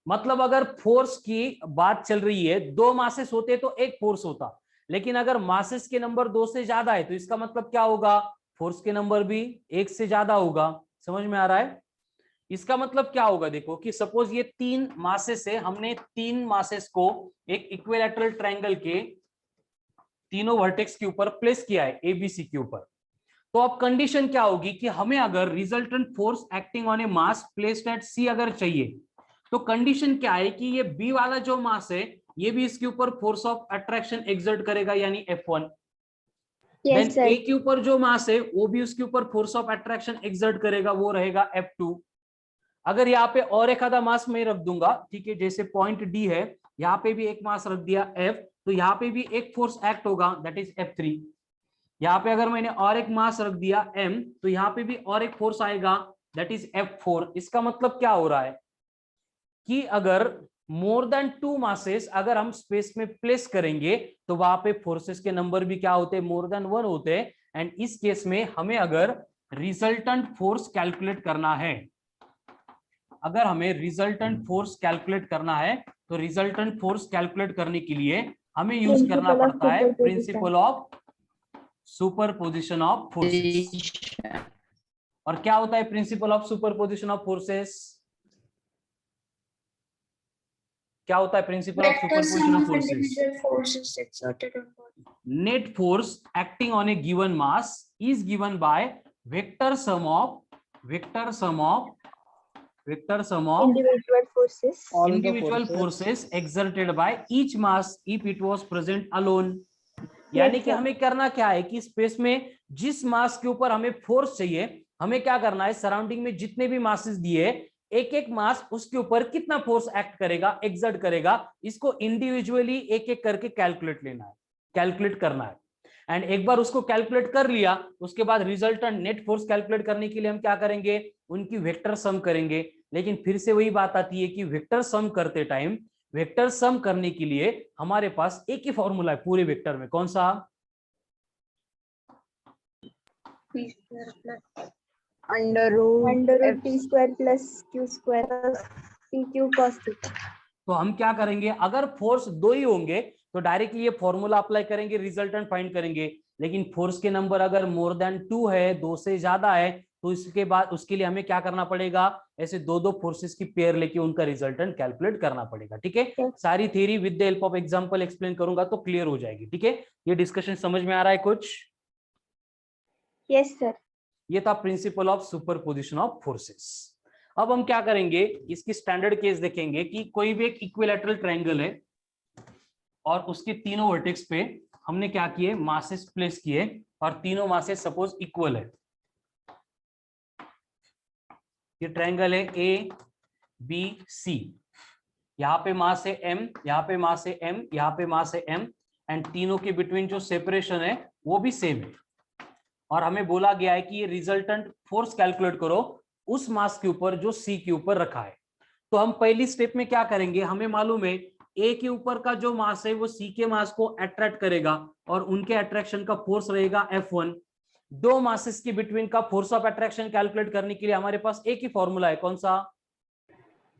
मतलब अगर फोर्स की बात चल रही है, 2 मासेस होते तो एक फोर्स होता, लेकिन अगर मासेस के नंबर 2 से ज्यादा है तो इसका मतलब क्या होगा, फोर्स के नंबर भी 1 से ज्यादा होगा। समझ में आ रहा है? इसका मतलब क्या होगा, देखो कि सपोज ये 3 मासेस है, हमने 3 मासेस को एक इक्विलैटरल ट्रायंगल के तीनों वर्टेक्स के ऊपर प्लेस किया है, एबीसी के ऊपर। तो अब कंडीशन क्या होगी कि हमें अगर resultant force acting on a mass placed at C अगर चाहिए, तो कंडीशन क्या है कि ये बी वाला जो मास है ये भी इसके ऊपर फोर्स ऑफ अट्रैक्शन एक्सर्ट करेगा, यानी F1। Then Yes, sir. ए के ऊपर जो मास है वो भी उसके ऊपर फोर्स ऑफ अट्रैक्शन एक्सर्ट करेगा, वो रहेगा F2। अगर यहाँ पे और एक आधा मास मैं रख दूंगा, ठीक है, जैसे पॉइंट डी है, यहाँ पे भी एक मास रख दिया F, तो यहाँ पे भी एक फोर्स एक्ट होगा, दैट इज F3। यहाँ पे अगर मैंने और एक मास रख दिया M, तो यहाँ पे भी और एक फोर्स आएगा, दैट इज F4। इसका मतलब क्या हो रहा है कि अगर मोर देन 2 मासेस अगर हम स्पेस में प्लेस करेंगे तो वहां पे फोर्सेस के नंबर भी क्या होते हैं, मोर देन 1 होते हैं। एंड इस केस में हमें अगर रिजल्टेंट फोर्स कैलकुलेट करना है, अगर हमें रिजल्टेंट फोर्स कैलकुलेट करना है, तो रिजल्टेंट फोर्स कैलकुलेट करने के लिए हमें यूज करना Principle of पड़ता है superposition. Principal of superposition of forces. और क्या होता है principal of superposition of forces? क्या होता है principal of superposition of forces? Net force acting on A given mass is given by vector sum of Individual forces. All the individual forces exerted by each mass if it was present alone। यानी कि sir. हमें करना क्या है कि space में जिस मास के ऊपर हमें फोर्स चाहिए, हमें क्या करना है, सराउंडिंग में जितने भी मासेस दिए, एक एक मास उसके ऊपर कितना फोर्स एक्ट करेगा, एक्सर्ट करेगा, इसको इंडिविजुअली एक एक करके कैलकुलेट करना है। एंड एक बार उसको कैलकुलेट कर लिया, उसके बाद रिजल्टेंट नेट फोर्स कैलकुलेट करने के लिए हम क्या करेंगे, उनकी वेक्टर सम करेंगे। लेकिन फिर से वही बात आती है कि वेक्टर सम करते टाइम, वेक्टर सम करने के लिए हमारे पास एक ही फॉर्मूला है पूरे वेक्टर में, कौन सा? Under root t square plus q square pq cos theta. तो हम क्या करेंगे, अगर फोर्स 2 ही होंगे तो डायरेक्टली ये फॉर्मूला अप्लाई करेंगे, रिजल्टेंट फाइंड करेंगे। लेकिन फोर्स के नंबर अगर मोर देन 2 है, 2 से ज्यादा है, तो इसके बाद उसके लिए हमें क्या करना पड़ेगा, ऐसे दो फोर्सेस की पेयर लेके उनका रिजल्टेंट कैलकुलेट करना पड़ेगा। ठीक है, सारी theory with the help of example explain करूंगा तो क्लियर हो जाएगी। ठीक है, ये डिस्कशन समझ में आ रहा है कुछ? Yes, sir. ये था principal of superposition of forces. अब हम क्या करेंगे, इसकी स्टैंडर्ड केस देखेंगे कि कोई भी एक इक्विलैटरल ट्रायंगल है और उसके तीनों वर्टेक्स पे हमने क्या किए, मासेस प्लेस किए, और तीनों मासेस सपोज इक्वल है। ये ट्रायंगल है ए बी सी, यहाँ पे मास है m, यहाँ पे मास है m, यहाँ पे मास है m, एंड तीनों के बिटवीन जो सेपरेशन है वो भी सेम है। और हमें बोला गया है कि ये रिजल्टेंट फोर्स कैलकुलेट करो उस मास के ऊपर जो सी के ऊपर रखा है। तो हम पहली स्टेप में क्या करेंगे, हमें मालूम है ए के ऊपर का जो मास है वो सी के मास को अट्रैक्ट करेगा और उनके अट्रैक्शन का फोर्स रहेगा F1। 2 मासेस के बिटवीन का फोर्स ऑफ अट्रैक्शन कैलकुलेट करने के लिए हमारे पास एक ही फॉर्मूला है, कौन सा?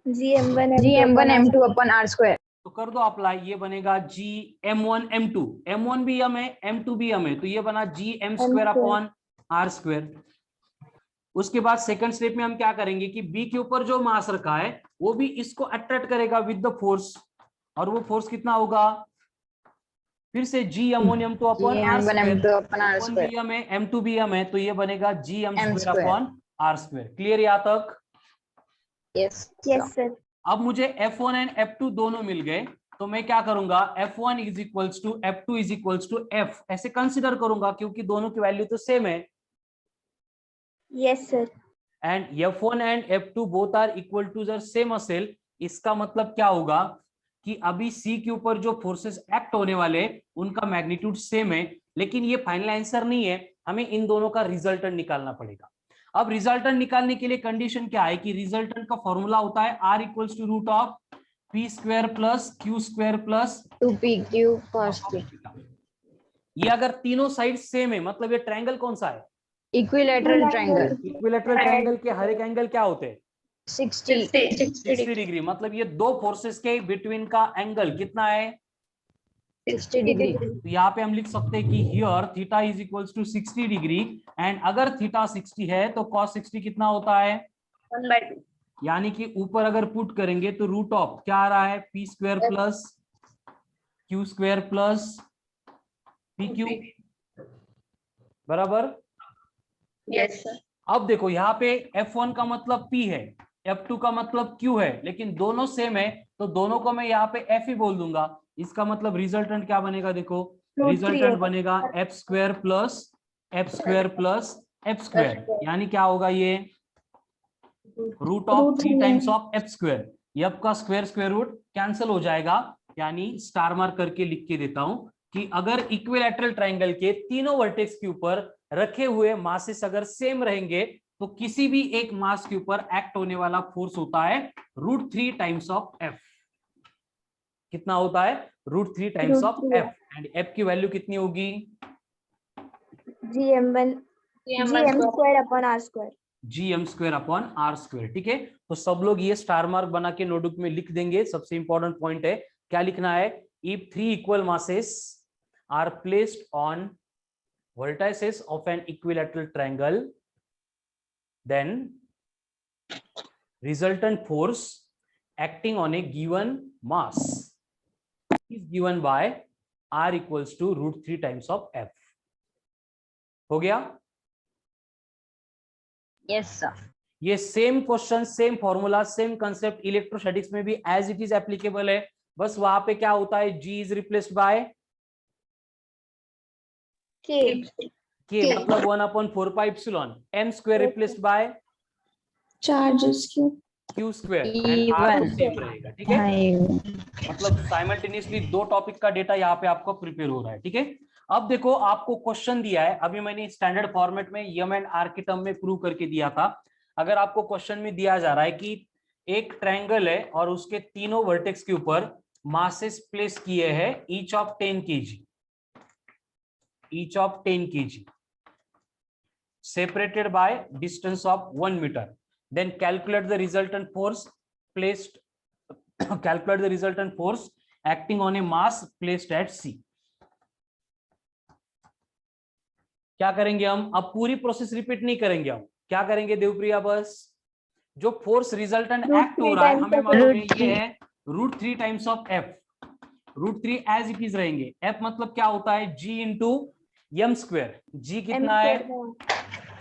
GM1 M2 upon R square। तो कर दो अप्लाई, ये बनेगा GM1 M2, M1 भी m है, M2 भी m है, तो ये बना GM square upon R square. उसके बाद सेकंड स्टेप में हम क्या करेंगे कि बी के ऊपर जो मास रखा है वो भी इसको अट्रैक्ट करेगा विद द फोर्स, और वो फोर्स कितना होगा, फिर से GM1 M2 upon R square, M2 भी m है, तो ये बनेगा GM square upon R square. Clear यहाँ तक? Yes, Yes, sir. अब मुझे F1 एंड F2 दोनों मिल गए, तो मैं क्या करूंगा, F1 is equals to F2 is equals to F ऐसे कंसिडर करूंगा, क्योंकि दोनों की वैल्यू तो सेम है। Yes, sir. And F1 and F2 both are equal to the same असेल। इसका मतलब क्या होगा कि अभी C के ऊपर जो फोर्सेस एक्ट होने वाले उनका मैग्नीट्यूड सेम है, लेकिन ये फाइनल आंसर नहीं है, हमें इन दोनों का रिजल्टेंट निकालना पड़ेगा। अब रिजल्टेंट निकालने के लिए कंडीशन क्या है कि रिजल्टेंट का फॉर्मूला होता है R equals to root of P square plus Q square plus 2PQ cos theta। ये अगर तीनों साइड सेम है, मतलब ये ट्रायंगल कौन सा है, Equilateral triangle। इक्विलैटरल ट्रायंगल के हर एक एंगल क्या होते हैं, 60. 60 डिग्री, मतलब ये दो फोर्सेस के बिटवीन का एंगल कितना है? 60 degree. तो यहाँ पे हम लिख सकते हैं कि here theta is equals to 60 degree, and अगर थीटा 60 है तो cos 60 कितना होता है? 1/2. यानी कि ऊपर अगर पुट करेंगे तो रूट ऑफ क्या आ रहा है? P square plus Q square plus P Q, बराबर? Yes sir. अब देखो यहाँ पे F1 का मतलब P है, F2 का मतलब Q है, लेकिन दोनों सेम है तो दोनों को मैं यहाँ पे F ही बोल दूंगा। इसका मतलब रिजल्टेंट क्या बनेगा? देखो रिजल्टेंट बनेगा F square plus F square plus F square, यानी क्या होगा? ये root of 3 times of F square. F का स्क्वायर स्क्वायर रूट कैंसिल हो जाएगा, यानी स्टार मार्क करके लिख के देता हूं कि अगर इक्विलैटरल ट्रायंगल के तीनों वर्टेक्स के ऊपर रखे हुए मासेस अगर सेम रहेंगे तो किसी भी एक मास के ऊपर एक्ट होने वाला फोर्स होता है √3 टाइम्स ऑफ एफ। कितना होता है? √3 times of F, and F की वैल्यू कितनी होगी? GM1 GM² GM² R square. ठीक है, तो सब लोग ये स्टार मार्क बना के नोटबुक में लिख देंगे। सबसे इंपॉर्टेंट पॉइंट है, क्या लिखना है? If 3 equal masses are placed on vertices of an equilateral triangle, then resultant force acting on a given mass is given by R equals to √3 times of F. हो गया? Yes sir. ये same question, same formula, same concept electrostatics में भी as it is applicable है। बस वहां पे क्या होता है? G is replaced by K. मतलब 1/4πε, m square replaced by Charges Q. Q square, and R तो सेम रहेगा। ठीक है, मतलब साइमल्टेनियसली दो टॉपिक का डेटा यहाँ पे आपको प्रिपेयर हो रहा है। ठीक है, अब देखो आपको क्वेश्चन दिया है, अभी मैंने स्टैंडर्ड फॉर्मेट में m एंड r के टर्म में प्रूव करके दिया था। अगर आपको क्वेश्चन में दिया जा रहा है कि एक ट्रायंगल है और उसके तीनों वर्टेक्स के ऊपर मासेस प्लेस किए हैं each of 10 kg separated by distance of 1 meter, then calculate the resultant force acting on a mass placed at C. क्या करेंगे हम? अब पूरी प्रोसेस रिपीट नहीं करेंगे, हम क्या करेंगे देवप्रिया? बस जो फोर्स रिजल्टेंट एक्ट हो रहा है हमें मालूम है ये है √3 times of F. √3 as it is रहेंगे। एफ मतलब क्या होता है? G into M square. G कितना है?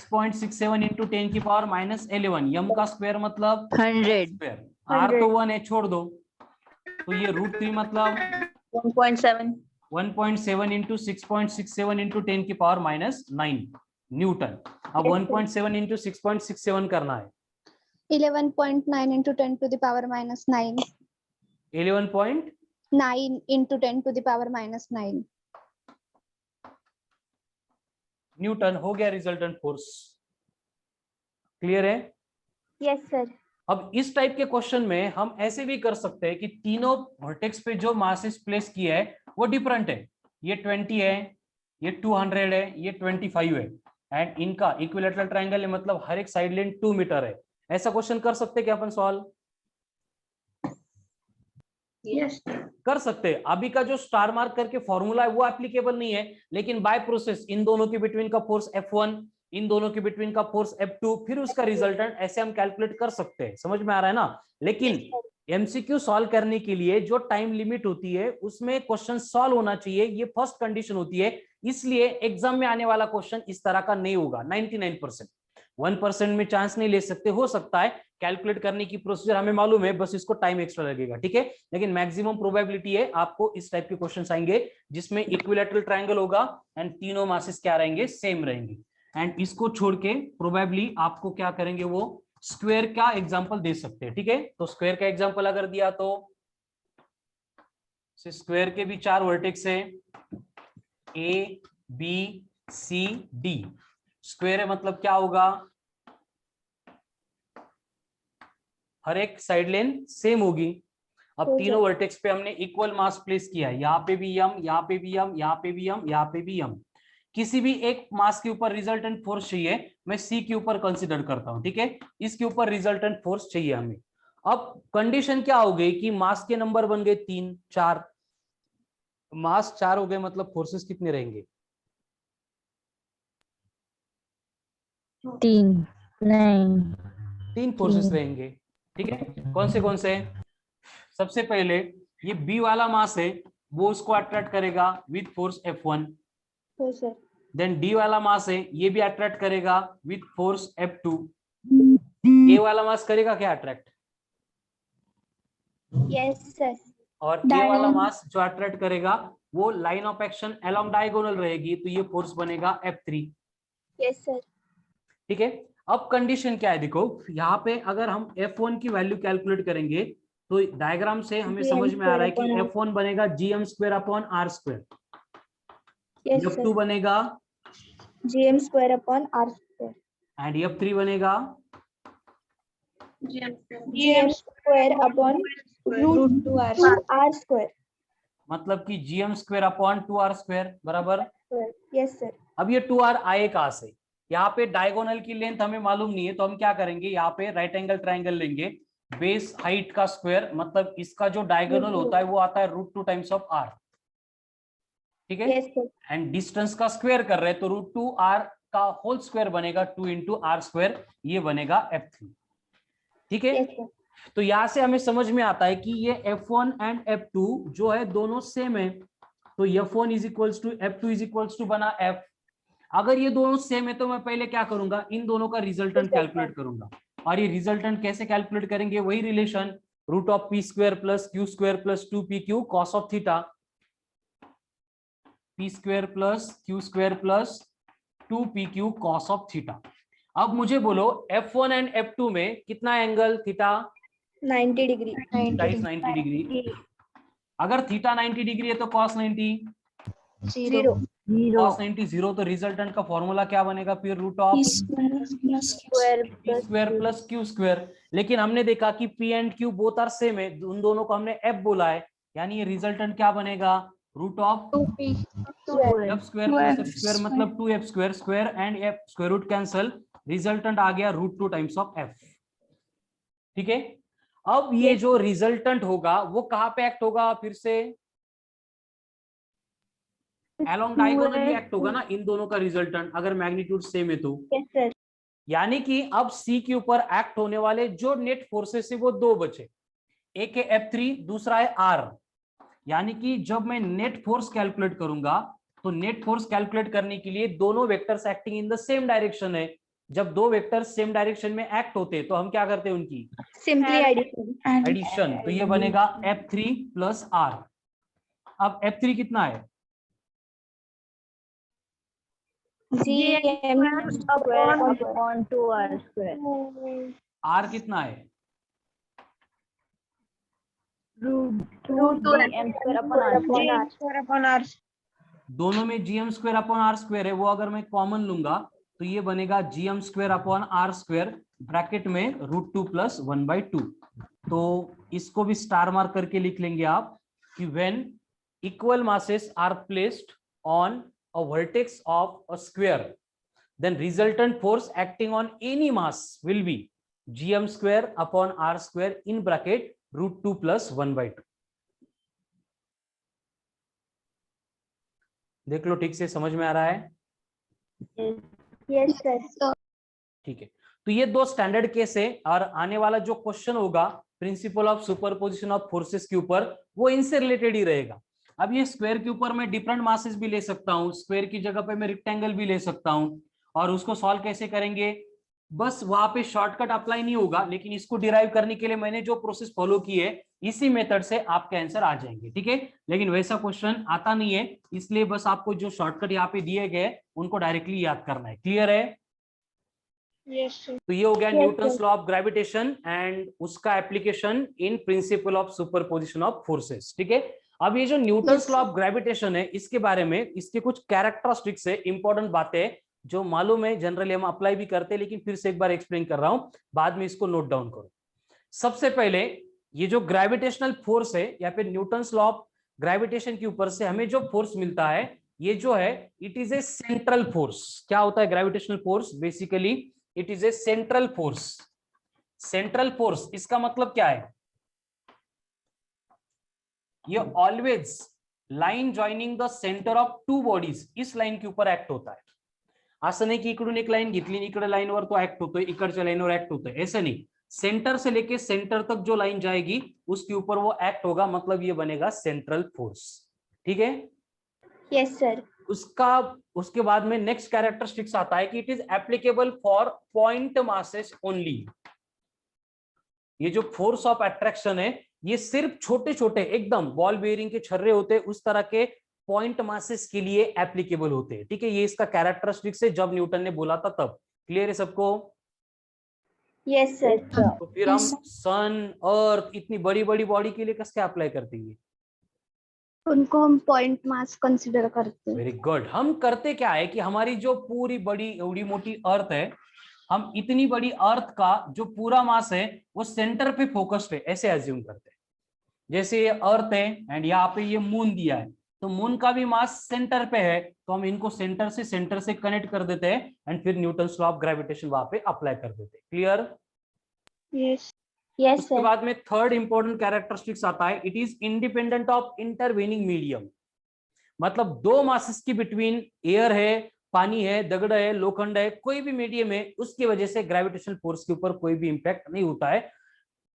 6.67 इंटू 10 की पावर -11। यम का स्क्वायर मतलब 100 स्क्वायर। आर तो 1 है, छोड़ दो, तो ये √3 मतलब 1.7 इंटू 6.67 इंटू 10 की पावर -9 न्यूटन। अब 1.7 इंटू 6.67 करना है। 11.9 into 10 to the power minus 9. 11.9 into 10 to the power minus 9. Newton हो गया रिजल्टेंट फोर्स। क्लियर है? Yes sir. अब इस टाइप के क्वेश्चन में हम ऐसे भी कर सकते हैं कि तीनों वर्टेक्स पे जो मासेस प्लेस किए है वो डिफरेंट है। ये 20 है, ये 200 है, ये 25 है, एंड इनका इक्विलैटरल ट्रायंगल है, मतलब हर एक साइड लेंथ 2 मीटर है। ऐसा क्वेश्चन कर सकते क्या अपन सॉल्व? यस. कर सकते हैं। अभी का जो स्टार मार्क करके फॉर्मूला है वो एप्लीकेबल नहीं है, लेकिन बाय प्रोसेस इन दोनों के बिटवीन का फोर्स F1, इन दोनों के बिटवीन का फोर्स F2, फिर उसका रिजल्टेंट ऐसे हम कैलकुलेट कर सकते हैं। समझ में आ रहा है ना? लेकिन एमसीक्यू सॉल्व करने के लिए जो टाइम लिमिट होती है उसमें क्वेश्चन सॉल्व होना चाहिए, ये फर्स्ट कंडीशन होती है। इसलिए एग्जाम में आने वाला क्वेश्चन इस तरह का नहीं होगा 99%। 1% में चांस नहीं ले सकते, हो सकता है कैलकुलेट करने की प्रोसीजर हमें मालूम है, बस इसको टाइम एक्स्ट्रा लगेगा। ठीक है, लेकिन मैक्सिमम प्रोबेबिलिटी है आपको इस टाइप के क्वेश्चंस आएंगे जिसमें इक्विलैटरल ट्रायंगल होगा एंड तीनों मासेस क्या रहेंगे? सेम रहेंगे। एंड इसको छोड़ के प्रोबेबली आपको क्या करेंगे, वो स्क्वायर का एग्जांपल दे सकते हैं। ठीक है, तो स्क्वायर का एग्जांपल अगर दिया तो स्क्वायर के भी 4 वर्टेक्स है, A B C D। Square है मतलब क्या होगा? हर एक साइड लेंथ सेम होगी। अब तीनों वर्टेक्स पे हमने इक्वल मास प्लेस किया है, यहाँ पे भी यम, यहाँ पे भी यम, यहाँ पे भी यम, यहाँ पे भी यम। किसी भी एक मास के ऊपर रिजल्टेंट फोर्स चाहिए, मैं सी के ऊपर कंसिडर करता हूं, ठीक है, इसके ऊपर रिजल्टेंट फोर्स चाहिए हमें। अब कंडीशन क्या हो गई कि मास के नंबर बन गए 3 4, मास 4 हो गए, मतलब फोर्सेस कितने रहेंगे? 3 नहीं 3 फोर्सेस 3 रहेंगे, ठीक है। कौन से? सबसे पहले ये बी वाला मास है, वो उसको अट्रैक्ट करेगा विथ फोर्स F1। हो सर। देन डी वाला मास है, ये भी अट्रैक्ट करेगा विथ फोर्स F2। ए वाला मास करेगा क्या अट्रैक्ट? Yes sir. और ए वाला मास जो अट्रैक्ट करेगा वो line of action along diagonal रहेगी, तो ये फोर्स बनेगा F3। Yes sir. ठीक है। अब कंडीशन क्या है, देखो यहाँ पे अगर हम F1 की वैल्यू कैलकुलेट करेंगे तो डायग्राम से हमें समझ में आ रहा है कि F1 बनेगा GM square upon R square, F2 बनेगा GM square upon R square, and F3 बनेगा GM square upon root 2R square. मतलब कि GM square upon 2R square बराबर। Yes sir. अब ये 2R आए कहां से? यहाँ पे डायगोनल की लेंथ हमें मालूम नहीं है, तो हम क्या करेंगे, यहाँ पे राइट एंगल ट्राइंगल लेंगे, बेस हाइट का स्क्वायर, मतलब इसका जो डायगोनल होता है वो आता है √2 टाइम्स ऑफ R, ठीक है। एंड डिस्टेंस का स्क्वायर कर रहे हैं, तो √2R का होल स्क्वायर बनेगा 2 × R स्क्वायर, ये बनेगा F3, ठीक है। तो यहां से हमें समझ में आता है कि ये F1 एंड F2 जो है दोनों सेम है, तो F1 is equals to F2 is equals to बना F। अगर ये दोनों सेम है तो मैं पहले क्या करूंगा, इन दोनों का रिजल्टेंट कैलकुलेट करूंगा, और ये रिजल्टेंट कैसे कैलकुलेट करेंगे, वही relation √p² + q² + 2pq cos of theta, p² + q² + 2pq cos of theta. अब मुझे बोलो F1 एंड F2 में कितना एंगल थीटा? 90 डिग्री। 90 डिग्री। अगर थीटा 90 डिग्री है तो cos 90 0। cos 90 0, तो रिजल्टेंट का फॉर्मूला क्या बनेगा फिर, √p² + q²। लेकिन हमने देखा कि p and q both are same है, उन दोनों को हमने f बोला है, यानी ये रिजल्टेंट क्या बनेगा, √2p f² + f² मतलब 2f², square and f square root cancel, resultant आ गया √2 टाइम्स ऑफ f, ठीक है। अब ये जो रिजल्टेंट होगा वो कहां पे एक्ट होगा, फिर से अलोंग डायगोनली एक्ट होगा ना, इन दोनों का रिजल्टेंट अगर मैग्नीट्यूड सेम है तो। यानी कि अब सी के ऊपर एक्ट होने वाले जो नेट फोर्सेस है वो दो बचे, एक है F3, दूसरा है R। यानी कि जब मैं नेट फोर्स कैलकुलेट करूंगा तो नेट फोर्स कैलकुलेट करने के लिए दोनों vectors acting in the same direction है। जब दो वेक्टर्स सेम डायरेक्शन में एक्ट होते हैं तो हम क्या करते हैं, उनकी सिंपली एडिशन, तो ये बनेगा F3 + R। अब F3 कितना है, GM square upon 2R square. R कितना है, √2M स्क्वायर अपॉन R। दोनों में GM square upon R square है, वो अगर मैं कॉमन लूंगा तो ये बनेगा GM square upon R square, bracket में √2 + 1/2। तो इसको भी स्टार मार्क करके लिख लेंगे आप कि when equal masses are placed on a vertex of a square, then resultant force acting on any mass will be GM square upon R square in bracket √2 + 1/2। देख लो ठीक से, समझ में आ रहा है? Yes sir. ठीक है, तो ये दो स्टैंडर्ड केस है, और आने वाला जो क्वेश्चन होगा principal of superposition of forces के ऊपर, वो इनसे रिलेटेड ही रहेगा। अब ये स्क्वायर के ऊपर मैं डिफरेंट मासेस भी ले सकता हूँ, स्क्वायर की जगह पे मैं रेक्टेंगल भी ले सकता हूँ, और उसको सॉल्व कैसे करेंगे, बस वहां पे शॉर्टकट अप्लाई नहीं होगा, लेकिन इसको डिराइव करने के लिए मैंने जो प्रोसेस फॉलो की है इसी मेथड से आपके आंसर आ जाएंगे, ठीक है। लेकिन वैसा क्वेश्चन आता नहीं है, इसलिए बस आपको जो शॉर्टकट यहाँ पे दिए गए उनको डायरेक्टली याद करना है। क्लियर है? तो ये हो गया Newton's law of gravitation and उसका application in principle of superposition of forces, ठीक है। अब ये जो न्यूटन्स लॉ ऑफ ग्रेविटेशन है, इसके बारे में इसके कुछ कैरेक्टरिस्टिक्स है, इंपॉर्टेंट बातें जो मालूम है, जनरली हम अप्लाई भी करते हैं, लेकिन फिर से एक बार एक्सप्लेन कर रहा हूं, बाद में इसको नोट डाउन करो। सबसे पहले ये जो ग्रेविटेशनल फोर्स है या फिर न्यूटन्स लॉ ऑफ ग्रेविटेशन के ऊपर से हमें जो फोर्स मिलता है ये जो है it is a central force. क्या होता है gravitational force? Basically it is a central force. Central force इसका मतलब क्या है? ये always line joining the centre of two bodies, इस लाइन के ऊपर एक्ट होता है। असं नाही की इकडून एक लाईन घेतली इकडे लाईनवर तो ऍक्ट होतोय, इकडच्या लाईनवर ऍक्ट होतोय, ऐसे नहीं। सेंटर से लेके सेंटर तक जो लाइन जाएगी उसके ऊपर वो एक्ट होगा, मतलब ये बनेगा सेंट्रल फोर्स। ठीक है? Yes sir. उसके बाद में नेक्स्ट कैरेक्टरिस्टिक्स आता है कि it is applicable for point masses only. ये जो फोर्स ऑफ अट्रैक्शन है ये सिर्फ छोटे छोटे एकदम बॉल बेयरिंग के छर्रे होते हैं उस तरह के पॉइंट मासेस के लिए एप्लीकेबल होते हैं। ठीक है? ये इसका कैरेक्टरिस्टिक्स है जब न्यूटन ने बोला था तब। क्लियर है सबको? Yes sir. तो फिर हम सन अर्थ इतनी बड़ी बड़ी बॉडी के लिए कैसे अप्लाई करते हैं? उनको हम पॉइंट मास कंसिडर करते हैं। Very good. हम करते क्या है कि हमारी जो पूरी बड़ी एवढी मोटी अर्थ है, हम इतनी बड़ी अर्थ का जो पूरा मास है वो सेंटर पे फोकस्ड है ऐसे एज्यूम करते हैं। जैसे ये अर्थ है एंड यहाँ पे ये मून दिया है, तो मून का भी मास सेंटर पे है, तो हम इनको सेंटर से कनेक्ट कर देते हैं एंड फिर न्यूटन लॉ ऑफ ग्रेविटेशन वहां पे अप्लाई कर देते हैं। क्लियर? यस। यस उसके सर। बाद में थर्ड इंपॉर्टेंट कैरेक्टरिस्टिक्स आता है, it is independent of intervening medium. मतलब दो मासेस की बिटवीन एयर है, पानी है, दगड़ है, लोखंड है, कोई भी मीडियम है, उसकी वजह से ग्रेविटेशनल फोर्स के ऊपर कोई भी इंपैक्ट नहीं होता है।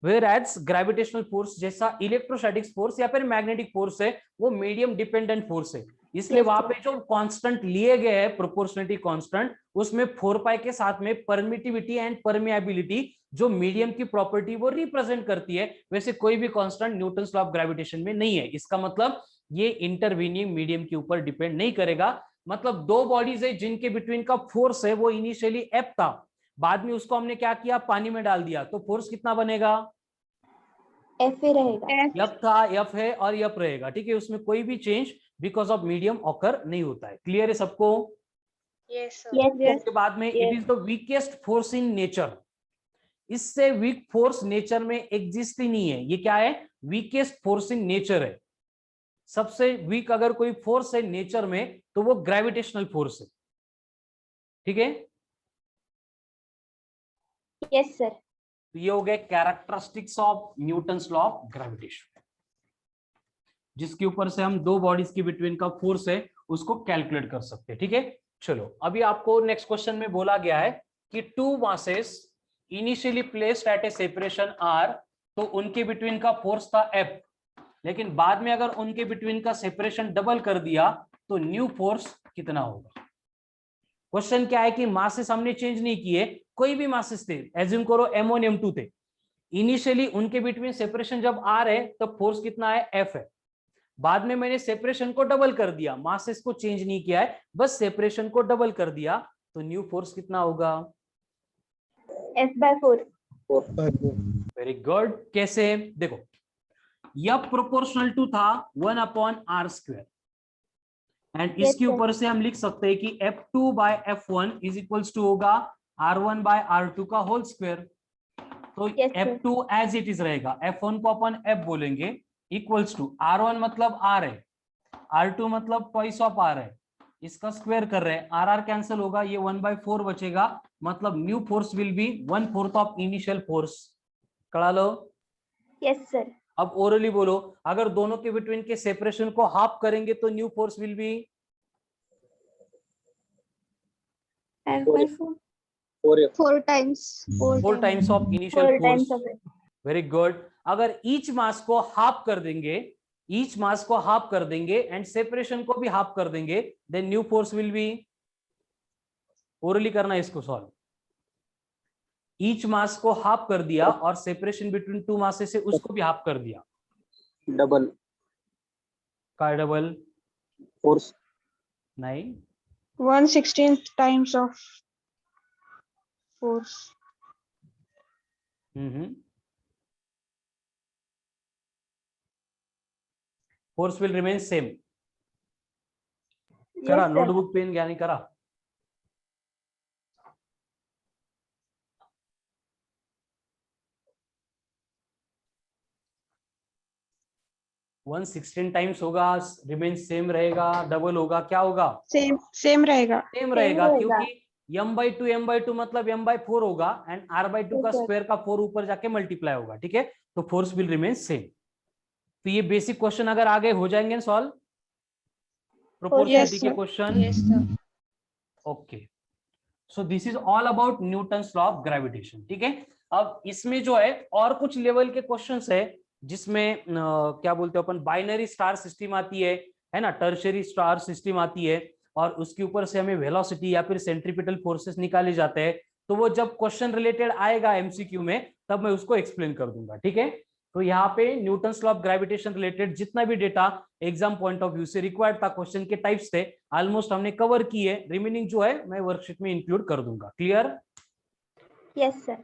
वेयर एज ग्रेविटेशनल फोर्स जैसा इलेक्ट्रोस्टैटिक फोर्स या फिर मैग्नेटिक फोर्स है वो मीडियम डिपेंडेंट फोर्स है, इसलिए वहां पे जो कांस्टेंट लिए गए हैं प्रोपोर्शनलिटी कांस्टेंट, उसमें 4 पाई के साथ में परमिटिविटी एंड परमिएबिलिटी जो मीडियम की प्रॉपर्टी वो रिप्रेजेंट करती है, वैसे कोई भी constant Newton law of gravitation में नहीं है। इसका मतलब ये इंटरवीनिंग मीडियम के ऊपर डिपेंड नहीं करेगा। मतलब दो बॉडीज है जिनके बिटवीन का फोर्स है वो इनिशियली एफ था, बाद में उसको हमने क्या किया, पानी में डाल दिया, तो फोर्स कितना बनेगा? एफ ही रहेगा। यप था, यप है और यप रहेगा। ठीक है? उसमें कोई भी change because of medium occur नहीं होता है। क्लियर है सबको? यस उसके बाद में it is the weakest force in nature. इससे वीक फोर्स नेचर में एग्जिस्ट ही नहीं है। ये क्या है? वीकेस्ट फोर्स इन नेचर है। सबसे वीक अगर कोई फोर्स है नेचर में तो वो ग्रेविटेशनल फोर्स है। ठीक है? Yes sir. तो ये हो गए characteristics of Newton's law of gravitation, जिसके ऊपर से हम दो बॉडीज के बिटवीन का फोर्स है उसको कैलकुलेट कर सकते हैं। ठीक है? चलो अभी आपको नेक्स्ट क्वेश्चन में बोला गया है कि two masses initially placed at a separation R, तो उनके बिटवीन का फोर्स था एफ, लेकिन बाद में अगर उनके बिटवीन का सेपरेशन डबल कर दिया तो न्यू फोर्स कितना होगा? क्वेश्चन क्या है कि मासेस हमने चेंज नहीं किए, कोई भी मासेस थे, एज्यूम करो M1 M2 थे, इनिशियली उनके बिटवीन सेपरेशन जब आर है तब फोर्स कितना है? एफ है। बाद में मैंने सेपरेशन को डबल कर दिया, मासेस को चेंज नहीं किया है, बस सेपरेशन को डबल कर दिया, तो न्यू फोर्स कितना होगा? F/4। Very good. कैसे? देखो, यह प्रोपोर्शनल टू था 1/r², एंड इसके ऊपर से हम लिख सकते हैं कि F2/F1 इज इक्वल्स टू होगा R1/R2 का होल स्क्वायर। तो F2 एज इट इज रहेगा, F1 को अपन F बोलेंगे, इक्वल्स टू R1 मतलब R है, R2 मतलब ट्वाइस ऑफ R है, इसका स्क्वायर कर रहे हैं, RR कैंसिल होगा, ये 1/4 बचेगा, मतलब new force will be 1/4 of initial force. करा लो? Yes sir. अब ओरली बोलो, अगर दोनों के बिटवीन के सेपरेशन को हाफ करेंगे तो new force will B 4 times. 4 times of initial force. Very good. अगर ईच मास को हाफ कर देंगे, ईच मास को हाफ कर देंगे एंड सेपरेशन को भी हाफ कर देंगे, then new force will be, orally करना है इसको सॉल्व, ईच मास को हाफ कर दिया और सेपरेशन बिटवीन टू मासेस से उसको भी हाफ कर दिया, डबल का डबल फोर्स नहीं, 1/16 times of force. Force will remain same. करा नोटबुक पेन ज्ञानी करा? 116 टाइम्स होगा, रिमेन सेम रहेगा, डबल होगा, क्या होगा? सेम रहेगा। सेम रहेगा, क्योंकि m/2 मतलब m/4 होगा एंड r/2 का स्क्वायर का 4 ऊपर जाके मल्टीप्लाई होगा, ठीक है? तो फोर्स विल रिमेन सेम। तो ये बेसिक क्वेश्चन अगर आगे हो जाएंगे सॉल्व, प्रोपोर्शनलिटी के question. Okay, so this is all about Newton's law of gravitation, ठीक है? अब इसमें जो है और कुछ लेवल के क्वेश्चंस है, जिसमें क्या बोलते हैं अपन, बाइनरी स्टार सिस्टम आती है ना, टर्शियरी स्टार सिस्टम आती है, और उसके ऊपर से हमें वेलोसिटी या फिर सेंट्रीपिटल फोर्सेस निकाले जाते हैं। तो वो जब क्वेश्चन रिलेटेड आएगा एमसीक्यू में, तब मैं उसको एक्सप्लेन कर दूंगा, ठीक है? तो यहाँ पे Newton's law of gravitation related जितना भी data exam point of view से रिक्वायर्ड था, क्वेश्चन के टाइप्स थे, ऑलमोस्ट हमने कवर की है। रिमेनिंग जो है मैं वर्कशीट में इंक्लूड कर दूंगा। क्लियर? Yes sir.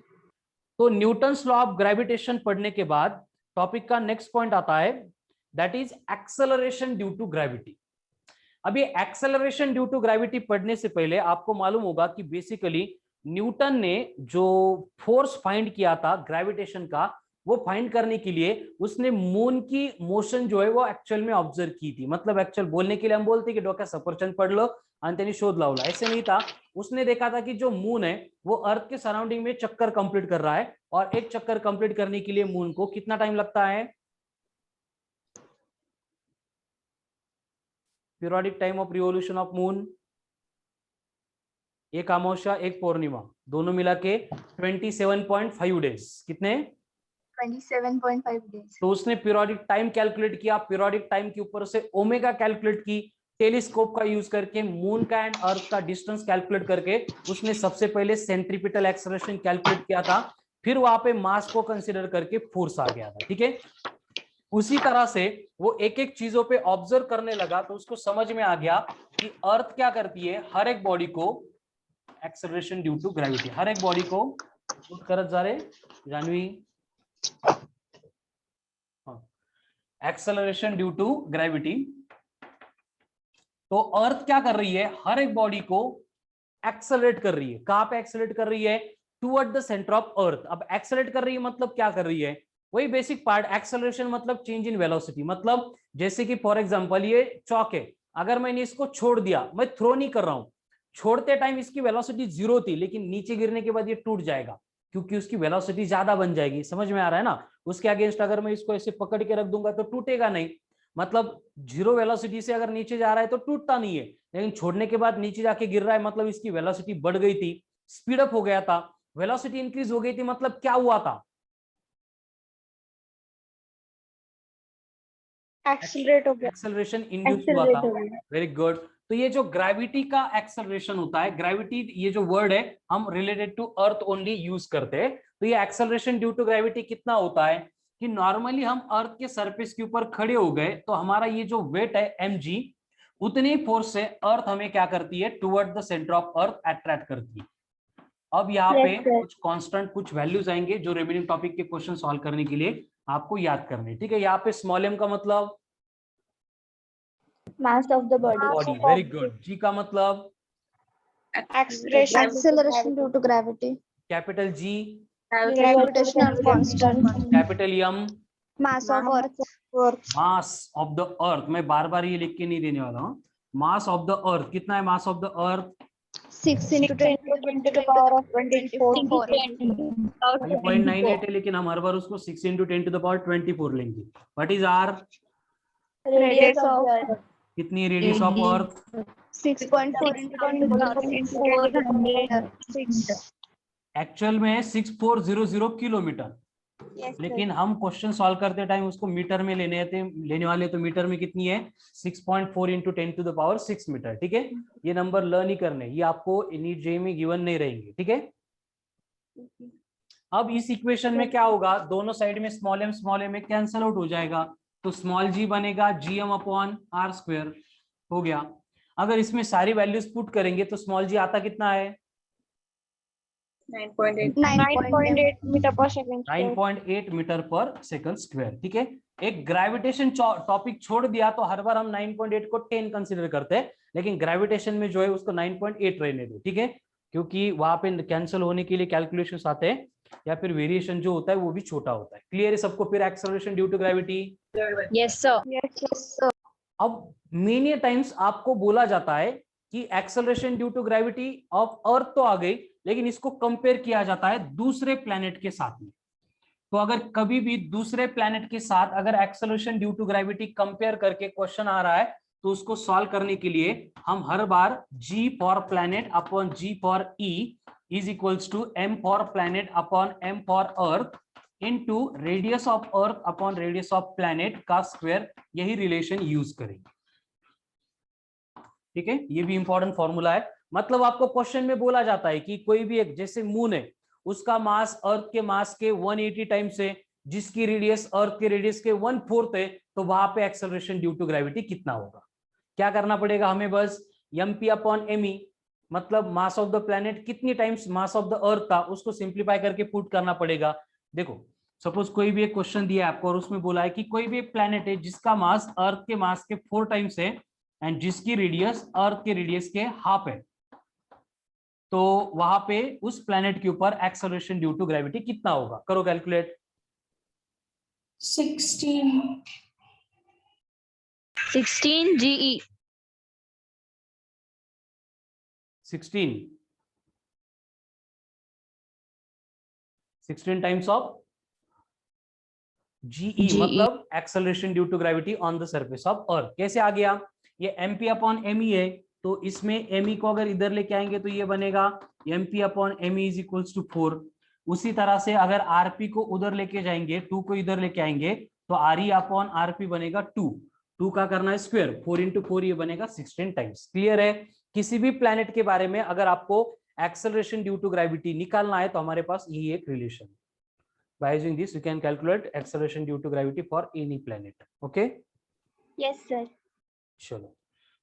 तो न्यूटन्स लॉ ऑफ ग्रेविटेशन पढ़ने के बाद टॉपिक का नेक्स्ट पॉइंट आता है, that is acceleration due to gravity. अभी एक्सेलरेशन ड्यू टू ग्रेविटी पढ़ने से पहले आपको मालूम होगा कि बेसिकली न्यूटन ने जो फोर्स फाइंड किया था ग्रेविटेशन का, वो फाइंड करने के लिए उसने मून की मोशन जो है वो एक्चुअल में ऑब्जर्व की थी। मतलब एक्चुअल बोलने के लिए हम बोलते कि डोक्या सफरचंद पढ़ लो आणि त्यांनी शोध लावला, ऐसे नहीं था। उसने देखा था कि जो मून है वो अर्थ के सराउंडिंग में चक्कर कंप्लीट कर रहा है, और एक चक्कर कंप्लीट करने के लिए मून को कितना टाइम लगता है? Periodic time of revolution of moon, एक अमावस्या एक पूर्णिमा, दोनों मिला के 27.5 डेज। कितने? 27.5 डेज। तो उसने पीरियोडिक टाइम कैलकुलेट किया, पीरियोडिक टाइम के ऊपर से ओमेगा कैलकुलेट की, टेलीस्कोप का यूज करके मून का एंड अर्थ का डिस्टेंस कैलकुलेट करके उसने सबसे पहले सेंट्रीपिटल एक्सेलरेशन कैलकुलेट किया था, फिर वहां पे मास को कंसीडर करके फोर्स आ गया था, ठीक है? उसी तरह से वो एक एक चीजों पे ऑब्जर्व करने लगा, तो उसको समझ में आ गया कि अर्थ क्या करती है, हर एक बॉडी को एक्सेलरेशन ड्यू टू ग्रेविटी, हर एक बॉडी को करत जा रहे जानवी, एक्सेलरेशन ड्यू टू ग्रेविटी। तो अर्थ क्या कर रही है, हर एक बॉडी को एक्सेलरेट कर रही है। कहां पे एक्सेलरेट कर रही है? Toward the centre of earth. अब एक्सेलरेट कर रही है मतलब क्या कर रही है? वही बेसिक पार्ट। एक्सेलरेशन मतलब चेंज इन वेलोसिटी, मतलब जैसे कि फॉर एग्जांपल ये चौक है, अगर मैंने इसको छोड़ दिया, मैं थ्रो नहीं कर रहा हूं, छोड़ते टाइम इसकी वेलोसिटी 0 थी, लेकिन नीचे गिरने के बाद ये टूट जाएगा क्योंकि उसकी वेलोसिटी ज्यादा बन जाएगी। समझ में आ रहा है ना? उसके अगेंस्ट अगर मैं इसको ऐसे पकड़ के रख दूंगा तो टूटेगा नहीं, मतलब 0 वेलोसिटी से अगर नीचे जा रहा है तो टूटता नहीं है, लेकिन छोड़ने के बाद नीचे जाके गिर रहा है मतलब इसकी वेलोसिटी बढ़ गई थी, स्पीड अप हो गया था, वेलोसिटी इंक्रीज हो गई थी, मतलब क्या हुआ था? एक्सेलरेट हो गया। एक्सेलरेशन इंड्यूस हुआ था। Very good. तो ये जो ग्रेविटी का एक्सेलरेशन होता है, ग्रेविटी ये जो वर्ड है हम related to earth only use करते हैं। तो ये एक्सेलरेशन ड्यू टू ग्रेविटी कितना होता है कि नॉर्मली हम अर्थ के सरफेस के ऊपर खड़े हो गए तो हमारा ये जो वेट है mg, उतनी फोर्स से अर्थ हमें क्या करती है, toward the centre of earth attract करती है। अब यहाँ पे कुछ कांस्टेंट, कुछ वैल्यूज आएंगे जो रिमेनिंग टॉपिक के क्वेश्चन सॉल्व करने के लिए आपको याद करने, ठीक है? यहाँ पे स्मॉल m का मतलब mass of the body. Very good. g का मतलब Acceleration due to gravity. Capital G, Gravitational constant. Capital M, Mass of Earth. Mass of the अर्थ। मैं बार बार ये लिख के नहीं देने वाला हूँ। मास ऑफ द अर्थ कितना है? Mass of the earth 6 into 10 to the power of 24. 3.98 है, लेकिन हम हर बार उसको 6 into 10 to the power 24 लेंगे। What is R? Radius of earth. कितनी radius of earth? 6.4 into 10 to the power 400. Actual में 6400 किलोमीटर, लेकिन हम क्वेश्चन सॉल्व करते टाइम उसको मीटर में लेने वाले, तो मीटर में कितनी है? 6.4 into 10 to the power 6 metre, ठीक है? ये नंबर लर्न ही करने, ये आपको नीट जेईई में गिवन नहीं रहेंगे, ठीक है? अब इस इक्वेशन में क्या होगा, दोनों साइड में स्मॉल एम कैंसल आउट हो जाएगा, तो स्मॉल g बनेगा gm/r² हो गया। अगर इसमें सारी वैल्यूज पुट करेंगे तो स्मॉल g आता कितना है? 9.8 मीटर पर सेकंड। 9.8 मीटर पर सेकंड स्क्वायर, ठीक है? एक ग्रेविटेशन टॉपिक छोड़ दिया तो हर बार हम 9.8 को 10 कंसीडर करते हैं, लेकिन ग्रेविटेशन में जो है उसको 9.8 रहने दो, ठीक है? क्योंकि वहां पे कैंसिल होने के लिए कैलकुलेशंस आते हैं, या फिर वेरिएशन जो होता है वो भी छोटा होता है। क्लियर है सबको? फिर acceleration due to gravity. Yes, sir. Yes. अब मेनी टाइम्स आपको बोला जाता है कि acceleration due to gravity of earth तो आ गई, लेकिन इसको कंपेयर किया जाता है दूसरे प्लैनेट के साथ में। तो अगर कभी भी दूसरे प्लैनेट के साथ अगर acceleration due to gravity compare करके क्वेश्चन आ रहा है, तो उसको सॉल्व करने के लिए हम हर बार G for planet upon G for E is equals to M for planet upon M for earth into radius of earth upon radius of planet का स्क्वायर, यही रिलेशन यूज करेंगे। ठीक है, ये भी इंपॉर्टेंट फॉर्मूला है। मतलब आपको क्वेश्चन में बोला जाता है कि कोई भी एक, जैसे मून है, उसका मास अर्थ के मास के 180 टाइम्स है, जिसकी रेडियस अर्थ के रेडियस के 1/4 है, तो वहां पे एक्सेलरेशन ड्यू टू ग्रेविटी कितना होगा? क्या करना पड़ेगा हमें? बस mp अपॉन me, मतलब मास ऑफ द प्लैनेट कितनी टाइम्स मास ऑफ द अर्थ था, उसको सिंप्लीफाई करके पुट करना पड़ेगा। देखो सपोज कोई भी एक क्वेश्चन दिया है आपको और उसमें बोला है कि कोई भी एक प्लैनेट है जिसका मास अर्थ के मास के 4 टाइम्स है एंड जिसकी रेडियस अर्थ के रेडियस के हाफ है, तो वहां पे उस प्लैनेट के ऊपर एक्सेलरेशन ड्यू टू ग्रेविटी कितना होगा? करो calculate. 16 GE. 16 times of GE, मतलब acceleration due to gravity on the surface of earth. कैसे आ गया? ये mp अपॉन me है, तो इसमें me को अगर इधर लेके आएंगे तो ये बनेगा mp upon me is equals to 4। उसी तरह से अगर rp को उधर लेके जाएंगे, 2 को इधर लेके आएंगे, तो re अपॉन rp बनेगा 2 का करना है स्क्वायर, 4 इंटू 4 ये बनेगा 16 टाइम्स। क्लियर है? किसी भी प्लैनेट के बारे में अगर आपको एक्सेलरेशन ड्यू टू ग्रेविटी निकालना है तो हमारे पास यही एक relation. By using this, you can calculate acceleration due to gravity for any planet. Okay? Yes, sir. चलो,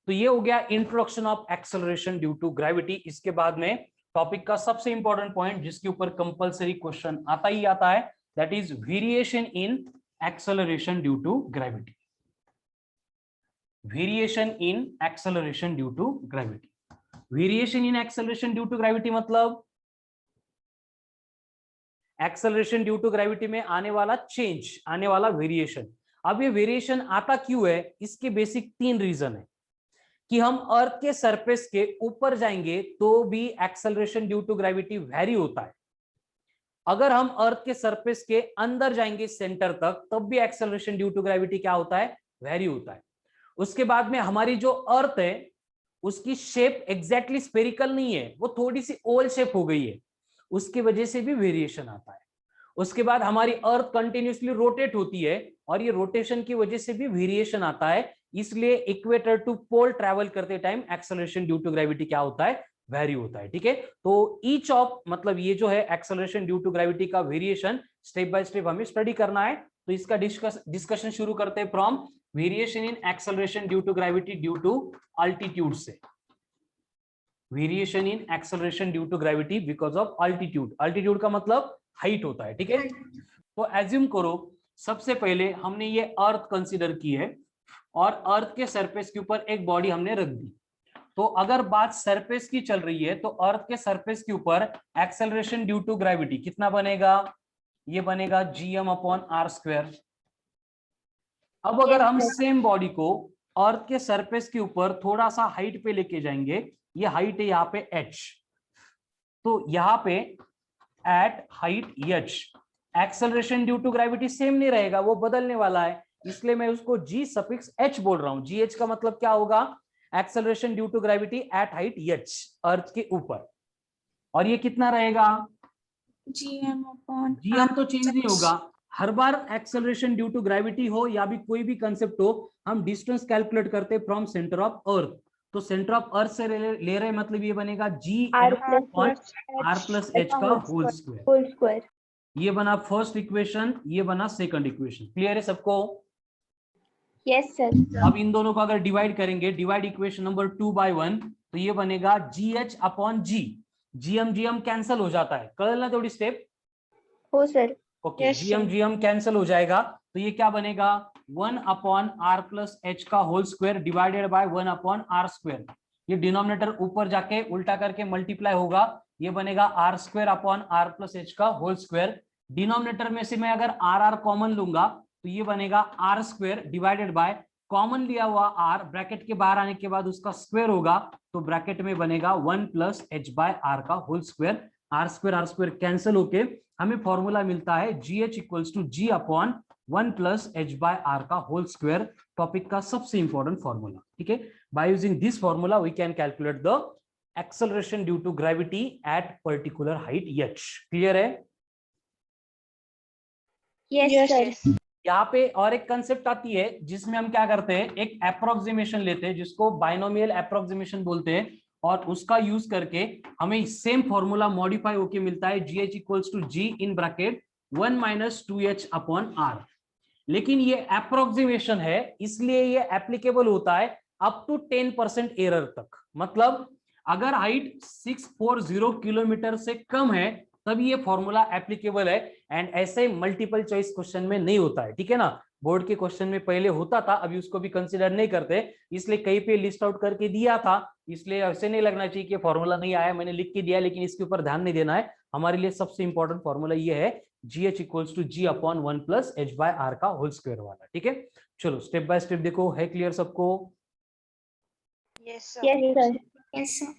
तो ये हो गया introduction of acceleration due to gravity. इसके बाद में टॉपिक का सबसे इंपॉर्टेंट पॉइंट, जिसके ऊपर कंपलसरी क्वेश्चन आता ही आता है, that is variation in acceleration due to gravity. Variation in acceleration due to gravity. Variation in acceleration due to gravity मतलब एक्सेलरेशन ड्यू टू ग्रेविटी में आने वाला चेंज, आने वाला वेरिएशन। अब ये वेरिएशन आता क्यों है? इसके बेसिक 3 रीजन है कि हम अर्थ के सरफेस के ऊपर जाएंगे तो भी acceleration due to gravity vary होता है, अगर हम अर्थ के सरफेस के अंदर जाएंगे सेंटर तक तब भी एक्सेलरेशन ड्यू टू ग्रेविटी क्या होता है? वेरी होता है। उसके बाद में हमारी जो अर्थ है उसकी शेप एग्जैक्टली स्फेरिकल नहीं है, वो थोड़ी सी ओवल शेप हो गई है, उसकी वजह से भी वेरिएशन आता है। उसके बाद हमारी अर्थ कंटिन्यूसली रोटेट होती है और ये रोटेशन की वजह से भी वेरिएशन आता है, इसलिए इक्वेटर टू पोल ट्रैवल करते time acceleration due to gravity क्या होता है? वेरी होता है। ठीक है, तो ईच ऑफ, मतलब ये जो है एक्सेलरेशन ड्यू टू ग्रेविटी का वेरिएशन स्टेप बाय स्टेप हमें स्टडी करना है। तो इसका डिस्कशन शुरू करते हैं from variation in acceleration due to gravity due to altitude से। Variation in acceleration due to gravity because of altitude. Altitude का मतलब हाइट होता है। ठीक है, तो एज्यूम करो सबसे पहले हमने ये अर्थ कंसीडर की है और अर्थ के सरफेस के ऊपर एक बॉडी हमने रख दी। तो अगर बात सरफेस की चल रही है तो अर्थ के सरफेस के ऊपर एक्सेलरेशन ड्यू टू ग्रेविटी कितना बनेगा? ये बनेगा gm अपॉन r स्क्वायर। अब अगर हम सेम बॉडी को अर्थ के सरफेस के ऊपर थोड़ा सा हाइट पे लेके जाएंगे, ये हाइट है यहाँ पे h, तो यहाँ पे at height h acceleration due to gravity same नहीं रहेगा, वो बदलने वाला है, इसलिए मैं उसको g सफिक्स h बोल रहा हूं। gh का मतलब क्या होगा? Acceleration due to gravity at height h, earth के ऊपर। और ये कितना रहेगा? gm तो चेंज नहीं होगा। हर बार एक्सेलरेशन ड्यू टू ग्रेविटी हो या भी कोई भी कंसेप्ट हो, हम डिस्टेंस कैलकुलेट करते हैं फ्रॉम सेंटर ऑफ अर्थ। तो सेंटर ऑफ अर्थ से ले रहे मतलब ये बनेगा r प्लस h का होल स्क्वायर। ये बना फर्स्ट इक्वेशन, ये बना सेकंड इक्वेशन। क्लियर है सबको? Yes sir. अब इन दोनों को अगर डिवाइड करेंगे, डिवाइड इक्वेशन नंबर 2 by 1, तो ये बनेगा gh upon g। gm cancel हो जाता है, कर लेना थोड़ी स्टेप। हो सर। ओके, gm कैंसिल हो जाएगा, तो ये क्या बनेगा? 1 अपॉन r प्लस h का whole square divided by 1 upon r square. ये डिनोमिनेटर ऊपर जाके उल्टा करके मल्टीप्लाई होगा, ये बनेगा R square upon R plus H का होल स्क्वायर। डिनोमिनेटर में से मैं अगर आर आर कॉमन लूंगा तो ये बनेगा R square divided by common लिया हुआ आर, ब्रैकेट के बाहर आने के बाद उसका स्क्वायर होगा तो ब्रैकेट में बनेगा 1 प्लस एच बाय आर का whole square. R square cancel होके हमें फॉर्मूला मिलता है G H equals to G upon 1 plus H by R का होल स्क्वायर। टॉपिक का सबसे इंपॉर्टेंट फॉर्मूला, ठीक है। By using this formula we can calculate the acceleration due to gravity at particular height H. Clear है? Yes, sir. यहाँ पे और एक कंसेप्ट आती है जिसमें हम क्या करते हैं, एक अप्रोक्सीमेशन लेते हैं जिसको बाइनोमियल अप्रोक्सीमेशन बोलते हैं, और उसका यूज करके हमें सेम फॉर्मूला मॉडिफाई होके मिलता है G H equals to G in bracket 1 minus 2h upon R. लेकिन ये अप्रोक्सीमेशन है इसलिए ये एप्लीकेबल होता है अप टू 10% एरर तक। मतलब अगर हाइट 640 किलोमीटर से कम है तब ये फॉर्मूला एप्लीकेबल है, एंड ऐसे मल्टीपल चॉइस क्वेश्चन में नहीं होता है, ठीक है ना। बोर्ड के क्वेश्चन में पहले होता था, अभी उसको भी कंसीडर नहीं करते, इसलिए कहीं पे लिस्ट आउट करके दिया था, इसलिए ऐसे नहीं लगना चाहिए कि फॉर्मूला नहीं आया, मैंने लिख के दिया, लेकिन इसके ऊपर ध्यान नहीं देना है। हमारे लिए सबसे इंपॉर्टेंट फॉर्मूला ये है G H equals to G upon 1 plus H by R का होल स्क्वायर वाला, ठीक है। चलो स्टेप बाय स्टेप देखो, है क्लियर सबको? Yes, sir. Yes, sir. Yes, sir.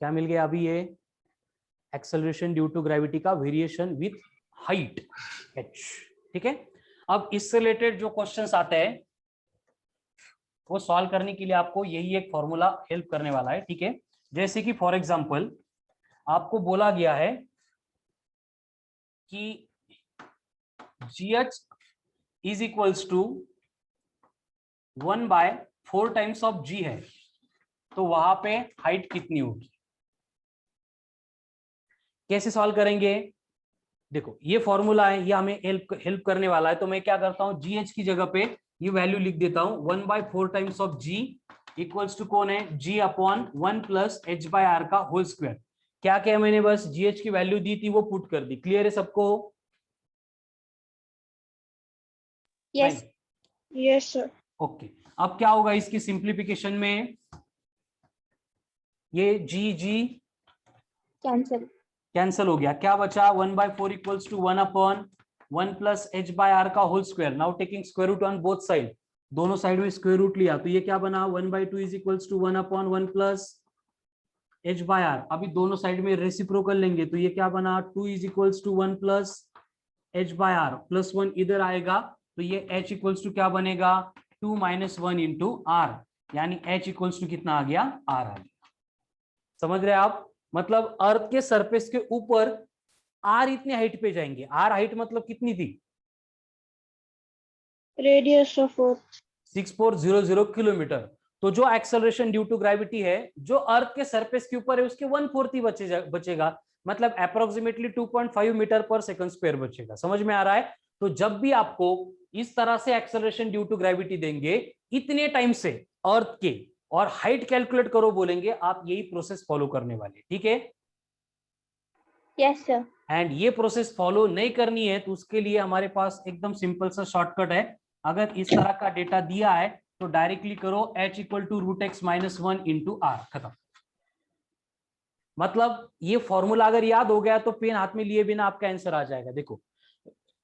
क्या मिल गया अभी? ये एक्सेलरेशन ड्यू टू ग्रेविटी का वेरिएशन विथ हाइट h, ठीक है। अब इससे रिलेटेड जो क्वेश्चंस आते हैं वो सॉल्व करने के लिए आपको यही एक फॉर्मूला हेल्प करने वाला है, ठीक है। जैसे कि फॉर एग्जांपल आपको बोला गया है कि GH is equals to 1/4 times of G है, तो वहां पे हाइट कितनी होगी? कैसे सॉल्व करेंगे? देखो ये फॉर्मूला है, ये हमें हेल्प करने वाला है, तो मैं क्या करता हूं, GH की जगह पे ये वैल्यू लिख देता हूं 1/4 times of G equals to कौन है, G upon 1 plus H by R का होल स्क्वायर। क्या क्या मैंने बस GH की वैल्यू दी थी वो पुट कर दी। क्लियर है सबको? Yes. Yes, sir. ओके। अब क्या होगा इसकी सिंप्लीफिकेशन में, ये G Cancel. कैंसिल हो गया, क्या बचा 1/4 equals to 1 upon 1 plus H by R का whole square. Now taking square root on both side, दोनों साइड में स्क्वायर रूट लिया तो ये क्या बना 1/2 is equals to 1 upon 1 plus H by R. अभी दोनों साइड में रेसिप्रोकल लेंगे तो ये क्या बना 2 is equals to 1 plus H by R, plus 1 इधर आएगा तो ये h इक्वल्स टू क्या बनेगा 2 माइनस 1 इंटू आर, यानी h इक्वल्स टू कितना आ गया, आर आ गया। समझ रहे आप? मतलब अर्थ के सरफेस के ऊपर आर इतने हाइट पे जाएंगे। आर हाइट मतलब कितनी थी, Radius of Earth. 6400 किलोमीटर। तो जो एक्सेलरेशन ड्यू टू ग्रेविटी है जो अर्थ के सरफेस के ऊपर है उसके 1/4 ही बचेगा, मतलब अप्रोक्सीमेटली 2.5 मीटर पर सेकंड स्क्वायर बचेगा। समझ में आ रहा है? तो जब भी आपको इस तरह से एक्सेलरेशन ड्यू टू ग्रेविटी देंगे इतने टाइम से अर्थ के, और हाइट कैलकुलेट करो बोलेंगे, आप यही प्रोसेस फॉलो करने वाले, ठीक है। Yes, sir. एंड ये प्रोसेस फॉलो नहीं करनी है तो उसके लिए हमारे पास एकदम सिंपल सा शॉर्टकट है। अगर इस तरह का डेटा दिया है तो डायरेक्टली करो h equal to √x minus 1 into R, खत्म। मतलब ये फॉर्मूला अगर याद हो गया तो पेन हाथ में लिए बिना आपका आंसर आ जाएगा। देखो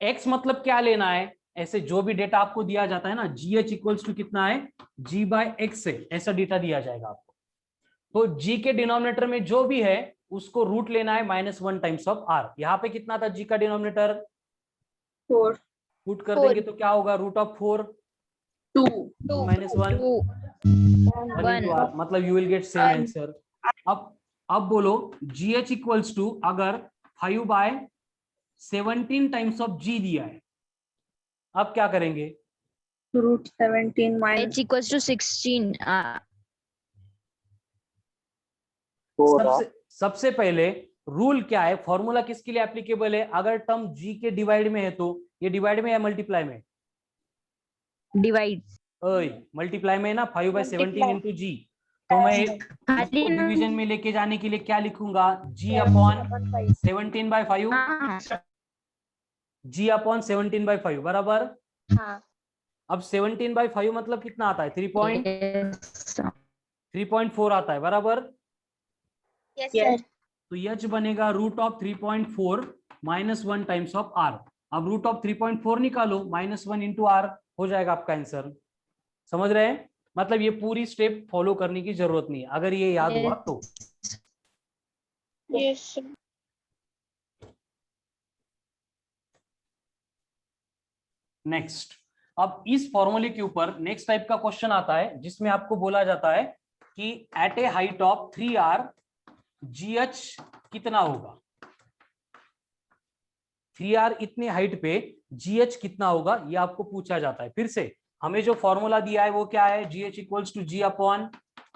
x मतलब क्या लेना है, ऐसे जो भी डेटा आपको दिया जाता है ना, GH इक्वल्स टू कितना है G बाय एक्स से, ऐसा डेटा दिया जाएगा आपको। तो G के डिनोमिनेटर में जो भी है उसको रूट लेना है -1 टाइम्स ऑफ R। यहाँ पे कितना था G का डिनोमिनेटर, 4. पुट कर देंगे तो क्या होगा √4 2. माइनस 1 1 R, मतलब you will get same answer. अब बोलो GH इक्वल्स टू अगर 5/17 टाइम्स ऑफ G दिया है, अब क्या करेंगे, √17 minus. h equals to 16 सबसे पहले रूल क्या है, फॉर्मूला किसके लिए एप्लीकेबल है, अगर टर्म G के डिवाइड में है तो ये डिवाइड में या मल्टीप्लाई में, divide मल्टीप्लाई में है ना, 5/17 इंटू G। तो मैं इसको डिवीजन में लेके जाने के लिए क्या लिखूंगा, G अपॉन 17/5, G अपॉन 17/5 बराबर। हाँ. अब 17/5 मतलब कितना आता है, 3.4 आता है बराबर। Yes, sir. तो एच बनेगा √3.4 -1 टाइम्स ऑफ आर। अब √3.4 निकालो, -1 इंटू आर हो जाएगा आपका आंसर। समझ रहे हैं? मतलब ये पूरी स्टेप फॉलो करने की जरूरत नहीं है, अगर ये याद हुआ तो। Yes, sir. नेक्स्ट, अब इस फॉर्मूले के ऊपर नेक्स्ट टाइप का क्वेश्चन आता है जिसमें आपको बोला जाता है कि at a height of 3r GH कितना होगा। 3r इतने हाइट पे GH कितना होगा ये आपको पूछा जाता है। फिर से हमें जो फॉर्मूला दिया है वो क्या है, GH equals to G upon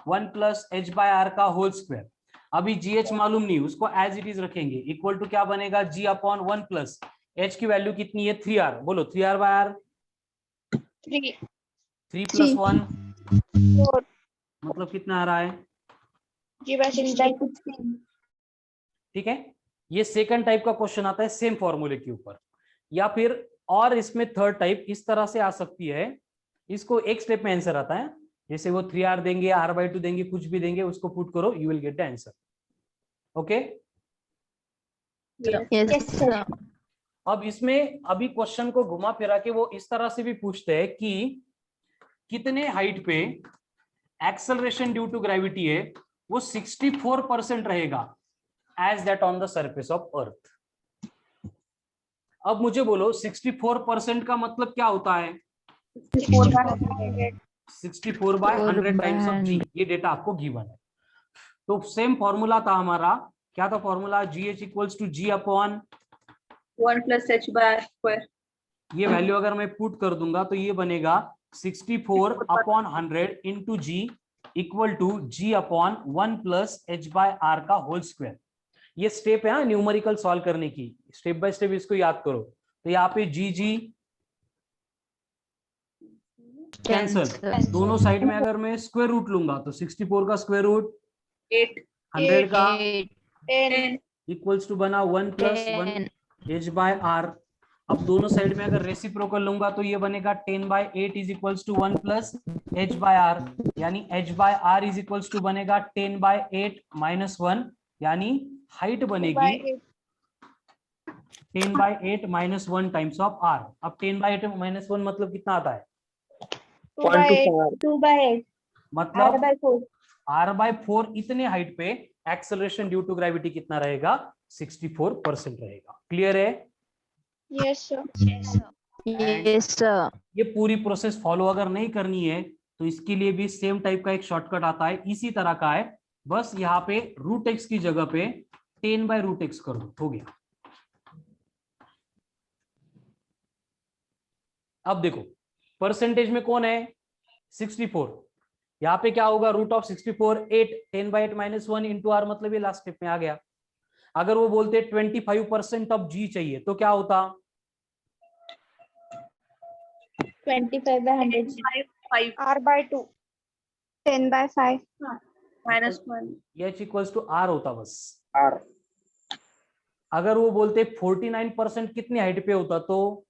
1 plus H/r का होल स्क्वायर। अभी GH मालूम नहीं, उसको एज इट इज रखेंगे, इक्वल टू क्या बनेगा, G अपॉन 1 प्लस H की वैल्यू कितनी है 3r, बोलो 3r/r 3, 3 प्लस 1 4, मतलब कितना आ रहा है, G/16. ठीक है। ये सेकंड टाइप का क्वेश्चन आता है सेम फॉर्मूले के ऊपर। या फिर और इसमें थर्ड टाइप इस तरह से आ सकती है, इसको एक स्टेप में आंसर आता है, जैसे वो 3r देंगे, r/2 देंगे, कुछ भी देंगे, उसको पुट करो, you will get the answer. Okay, Yes, sir. अब इसमें अभी क्वेश्चन को घुमा फिरा के वो इस तरह से भी पूछते हैं कि कितने हाइट पे एक्सेलरेशन ड्यू टू ग्रेविटी है, वो 64% रहेगा as that on the surface of earth. अब मुझे बोलो 64% का मतलब क्या होता है, 64/100 टाइम्स ऑफ जी। ये डेटा आपको गिवन है। तो सेम फॉर्मूला था हमारा, क्या था formula, GH equals to G upon 1 plus H/square. ये वैल्यू अगर मैं पुट कर दूंगा तो ये बनेगा 64/100 into G equal to G upon 1 plus H/r का होल स्क्वायर। ये स्टेप है न्यूमेरिकल सॉल्व करने की, स्टेप बाय स्टेप इसको याद करो। तो यहाँ पे G कैंसल, दोनों साइड में अगर मैं स्क्वायर रूट लूंगा तो 64 का स्क्वायर रूट 8, 100 का 10, इक्वल्स टू बना 1 प्लस 1 H/r। अब दोनों साइड में अगर रेसिप्रोकल लूंगा तो ये बनेगा 10/8 is equals to 1 plus H/r, यानी H/r इज इक्वल्स टू बनेगा 10/8 माइनस 1, यानी हाइट बनेगी 10/8 माइनस 1 टाइम्स ऑफ r। अब 10/8 माइनस 1 मतलब कितना आता है, 2/8. 2/8 मतलब r/4 r/4 इतने हाइट पे एक्सेलरेशन ड्यू टू ग्रेविटी कितना रहेगा, 64% रहेगा। क्लियर है? Yes, sir. Yes, sir. ये पूरी प्रोसेस फॉलो अगर नहीं करनी है तो इसके लिए भी सेम टाइप का एक शॉर्टकट आता है, इसी तरह का है, बस यहाँ पे √x की जगह पे 10/√x कर दो, हो गया। अब देखो परसेंटेज में कौन है, 64, यहाँ पे क्या होगा, √64 8, 10/8 माइनस 1 इंटू r, मतलब ये लास्ट स्टेप में आ गया। अगर वो बोलते 25% ऑफ g चाहिए तो क्या होता, 25/100 5 R/2. 10/5 minus 1. h equals to r होता बस। R. अगर वो बोलते 49% कितनी हाइट पे होता तो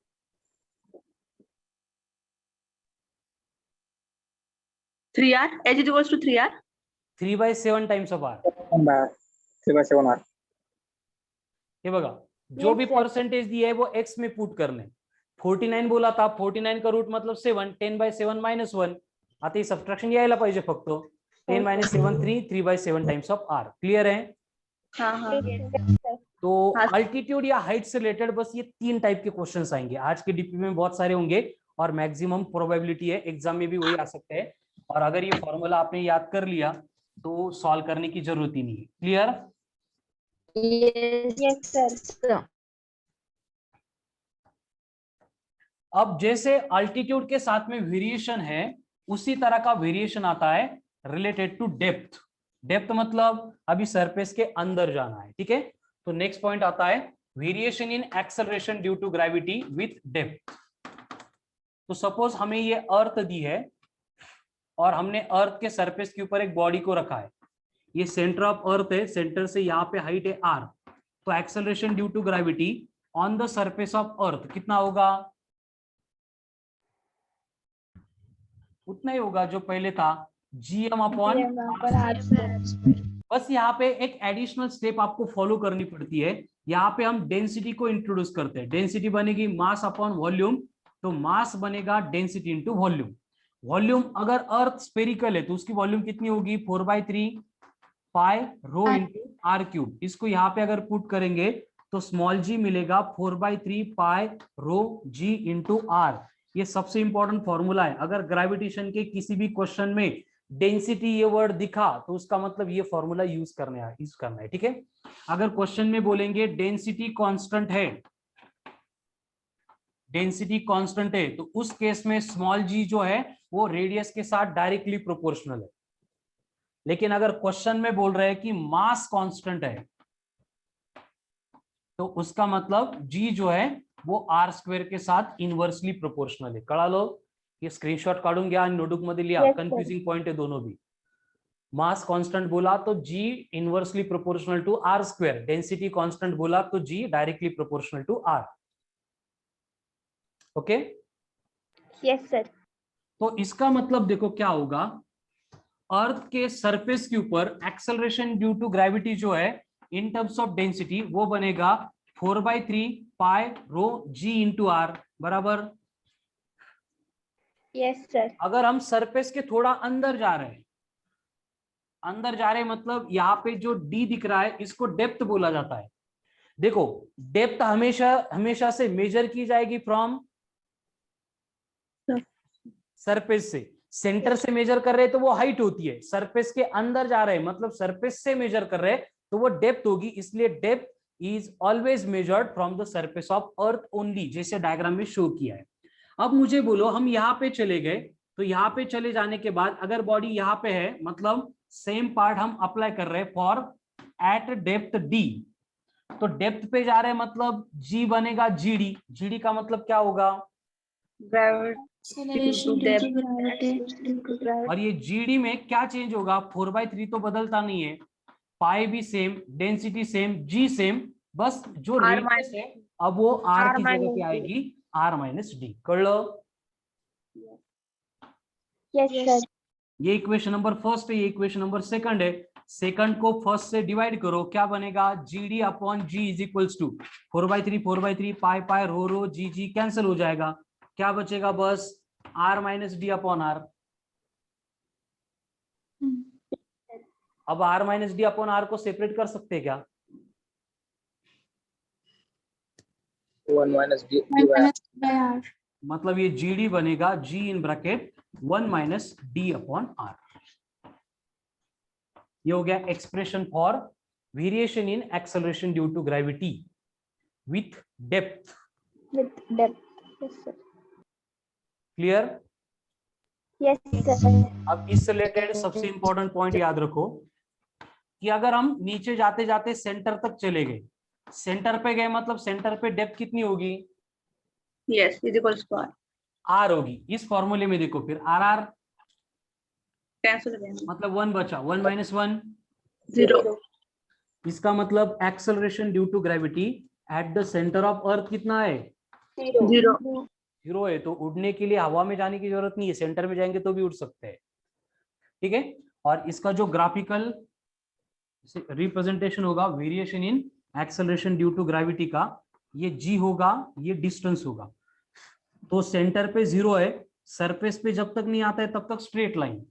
3r. H is equals to 3r. 3/7 times of r। 3/7R. ये बघा जो भी Yes, sir. परसेंटेज दिया है वो x में पुट करने। 49 बोला था, 49 का रूट मतलब 7, 10/7 माइनस 1, आता ही सबट्रॅक्शन यायला पाहिजे फक्त। 10 minus 7 3, 3/7 times of r। Clear है? हाँ हाँ. तो हाँ। अल्टीट्यूड या हाइट से रिलेटेड बस ये 3 टाइप के क्वेश्चंस आएंगे आज के डीपी में, बहुत सारे होंगे और मैक्सिमम प्रोबेबिलिटी है एग्जाम में भी वही आ सकते हैं। और अगर ये फॉर्मूला आपने याद कर लिया तो सॉल्व करने की जरूरत ही नहीं है। क्लियर? Yes, sir. अब जैसे अल्टीट्यूड के साथ में वेरिएशन है, उसी तरह का वेरिएशन आता है रिलेटेड टू डेप्थ। डेप्थ मतलब अभी सरफेस के अंदर जाना है, ठीक है। तो नेक्स्ट पॉइंट आता है variation in acceleration due to gravity with depth. तो सपोज हमें ये अर्थ दी है और हमने अर्थ के सरफेस के ऊपर एक बॉडी को रखा है, ये सेंटर ऑफ अर्थ है, सेंटर से यहाँ पे हाइट है r, तो acceleration due to gravity on the surface of earth कितना होगा, उतना ही होगा जो पहले था, gm अपॉन, बस यहाँ पे एक एडिशनल स्टेप आपको फॉलो करनी पड़ती है। यहाँ पे हम डेंसिटी को इंट्रोड्यूस करते हैं। डेंसिटी बनेगी मास अपॉन वॉल्यूम, तो मास बनेगा डेंसिटी इंटू वॉल्यूम। वॉल्यूम अगर अर्थ स्फेरिकल है तो उसकी वॉल्यूम कितनी होगी 4/3 पाई रो इंटू आर क्यूब। इसको यहाँ पे अगर पुट करेंगे तो स्मॉल जी मिलेगा 4/3 पाई रो जी इंटू आर। ये सबसे इंपॉर्टेंट फॉर्मूला है। अगर ग्रेविटेशन के किसी भी क्वेश्चन में डेंसिटी ये वर्ड दिखा तो उसका मतलब ये फॉर्मूला यूज करना है, ठीक है। अगर क्वेश्चन में बोलेंगे डेंसिटी कांस्टेंट है, डेंसिटी कांस्टेंट है, तो उस केस में स्मॉल जी जो है वो रेडियस के साथ डायरेक्टली प्रोपोर्शनल है। लेकिन अगर क्वेश्चन में बोल रहे हैं कि मास कांस्टेंट है तो उसका मतलब जी जो है वो आर स्क्वेयर के साथ इनवर्सली प्रोपोर्शनल है। कळालो? ये स्क्रीनशॉट काढून घ्या आणि नोटबुक मध्ये लिहा। कन्फ्युजिंग पॉइंट है दोनों भी। मास कांस्टेंट बोला तो G inversely proportional to R square, density constant बोला तो G directly proportional to R. Okay? Yes sir. तो इसका मतलब देखो क्या होगा, अर्थ के सरफेस के ऊपर एक्सेलरेशन ड्यू टू ग्रेविटी जो है इन टर्म्स ऑफ डेंसिटी वो बनेगा 4/3 पाई रो जी इंटू आर बराबर। Yes sir. अगर हम सरफेस के थोड़ा अंदर जा रहे हैं, मतलब यहाँ पे जो डी दिख रहा है इसको डेप्थ बोला जाता है। देखो डेप्थ हमेशा से मेजर की जाएगी फ्रॉम सरफेस से। सेंटर से मेजर कर रहे हैं तो वो हाइट होती है, सरफेस के अंदर जा रहे हैं मतलब सरफेस से मेजर कर रहे हैं तो वो डेप्थ होगी। इसलिए depth is always measured from the surface of earth only, जैसे डायग्राम में शो किया है। अब मुझे बोलो हम यहाँ पे चले गए, तो यहाँ पे चले जाने के बाद अगर बॉडी यहाँ पे है मतलब सेम पार्ट हम अप्लाई कर रहे हैं फॉर एट डेप्थ डी, तो डेप्थ पे जा रहे हैं मतलब जी बनेगा जीडी। जीडी का मतलब क्या होगा? और ये जीडी में क्या चेंज होगा? 4/3 तो बदलता नहीं है, पाई भी सेम, डेंसिटी सेम, जी सेम, बस जो रेडियस है अब वो आर की जगह पे आएगी आर माइनस डी। कळलं? Yes sir. ये इक्वेशन नंबर फर्स्ट है, ये इक्वेशन नंबर सेकंड है। सेकंड को फर्स्ट से डिवाइड करो, क्या बनेगा? G D upon G is equals to 4/3 pi pi rho rho G G cancel हो जाएगा, क्या बचेगा? बस R minus D upon R. अब R minus D upon R को सेपरेट कर सकते हैं क्या? 1 माइनस डी बाय आर। मतलब ये जीडी बनेगा G in bracket 1 minus D upon R. ये हो गया expression for variation in acceleration due to gravity with depth. Yes sir. Clear? Yes sir. अब इससे रिलेटेड सबसे इंपॉर्टेंट पॉइंट याद रखो कि अगर हम नीचे जाते जाते सेंटर तक चले गए, सेंटर पे गए मतलब सेंटर पे डेप्थ कितनी होगी? Yes, is equals to R. R होगी। इस फॉर्मूले में देखो फिर आर आर Cancel again. मतलब 1 बचा, 1 माइनस 1 0. इसका मतलब acceleration due to gravity at the centre of earth कितना है? 0. 0 है। तो उड़ने के लिए हवा में जाने की जरूरत नहीं है, सेंटर में जाएंगे तो भी उड़ सकते हैं, ठीक है। और इसका जो ग्राफिकल रिप्रेजेंटेशन होगा variation in acceleration due to gravity का, ये जी होगा, ये डिस्टेंस होगा। तो सेंटर पे 0 है, सरफेस पे जब तक नहीं आता है तब तक स्ट्रेट लाइन,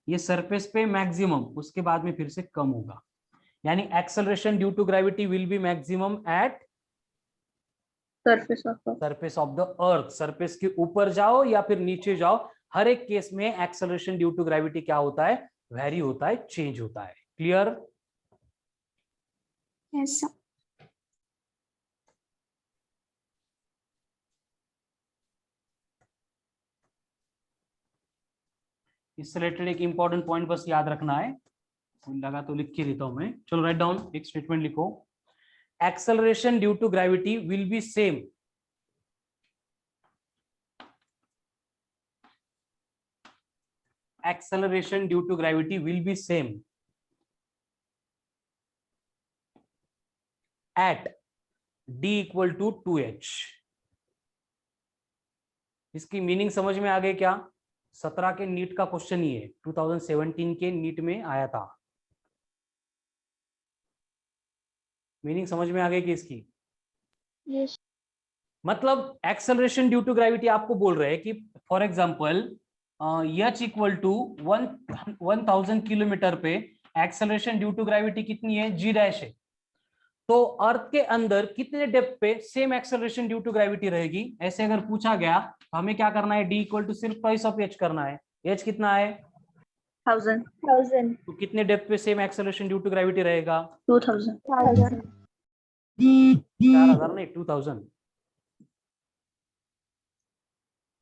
ये सरफेस पे मैक्सिमम, उसके बाद में फिर से कम होगा। यानी acceleration due to gravity will be maximum at surface of the earth. Surface के ऊपर जाओ या फिर नीचे जाओ, हर एक केस में एक्सेलरेशन ड्यू टू ग्रेविटी क्या होता है? वेरी होता है, चेंज होता है। क्लियर? Yes sir. इससे रिलेटेड एक इंपॉर्टेंट पॉइंट बस याद रखना है, लगा तो लिख के देता हूं मैं। चलो राइट डाउन, एक स्टेटमेंट लिखो। Acceleration due to gravity will be same acceleration due to gravity will be same at d equal to 2h। इसकी मीनिंग समझ में आ गई क्या? 17 के नीट का क्वेश्चन ही है, 2017 के नीट में आया था। मीनिंग समझ में आ गई कि इसकी? Yes. मतलब एक्सेलरेशन ड्यू टू ग्रेविटी आपको बोल रहे हैं कि for example h equal to 1000 kilometre पे एक्सेलरेशन ड्यू टू ग्रेविटी कितनी है, जी डैश है। तो अर्थ के अंदर कितने डेप्थ पे same acceleration due to gravity रहेगी, ऐसे अगर पूछा गया तो हमें क्या करना है, डी इक्वल टू सिर्फ प्राइस ऑफ एच करना है। एच कितना है, 1000, 1000, तो कितने डेप्थ पे same acceleration due to gravity रहेगा, 2000. 1000. 4000 नहीं 2000।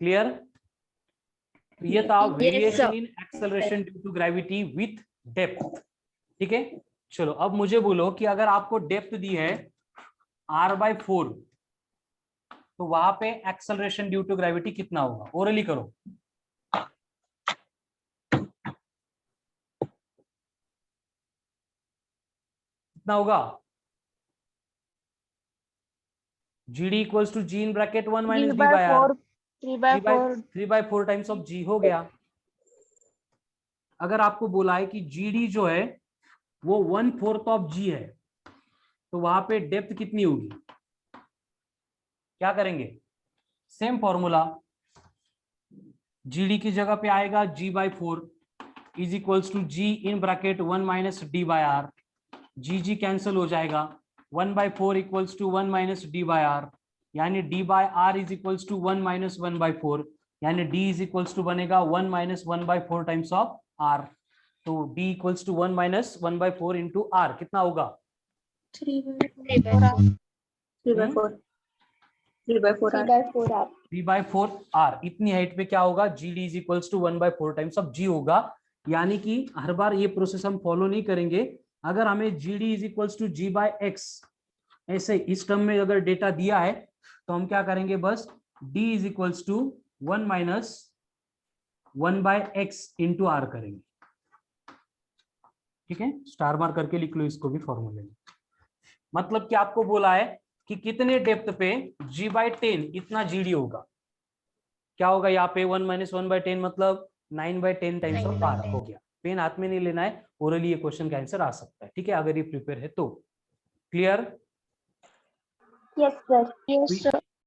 क्लियर? ये था variation in acceleration due to gravity with depth. ठीक है, चलो अब मुझे बोलो कि अगर आपको डेप्थ दी है r/4 तो वहां पे एक्सेलरेशन ड्यू टू ग्रेविटी कितना होगा, ओरली करो। कितना होगा, GD equals to G in bracket 1 minus D by R, 3/4 times of G हो गया। अगर आपको बोला है कि GD जो है वो 1/4 ऑफ G है तो वहां पे डेप्थ कितनी होगी, क्या करेंगे, सेम फॉर्मूला, GD की जगह पे आएगा G/4 is equals to G in bracket 1 minus D by R, G cancel हो जाएगा, 1/4 equals to 1 minus D by R, यानी D by R is equals to 1 minus 1/4, यानी D इज इक्वल्स टू बनेगा 1 minus 1/4 times of R। तो D equals to 1 minus 1/4 into R कितना होगा, 3/4. 3/4 R। इतनी height पे क्या होगा, GD is equals to 1/4 times of G होगा। यानी कि हर बार ये प्रोसेस हम फॉलो नहीं करेंगे। अगर हमें GD is equals to G/X ऐसे इस टर्म में अगर डेटा दिया है तो हम क्या करेंगे, बस D is equals to 1 minus 1/X into R करेंगे। ठीक है, स्टार मार्क करके लिख लो इसको भी फॉर्मूले में। मतलब कि आपको बोला है कि कितने डेप्थ पे G/10 इतना GD होगा, क्या होगा यहाँ पे 1 माइनस 1/10 मतलब 9/10 टाइम्स ऑफ R हो गया। पेन हाथ में नहीं लेना है, ओरली ये क्वेश्चन का आंसर आ सकता है। ठीक है, अगर ये प्रिपेयर है तो। क्लियर? Yes, sir.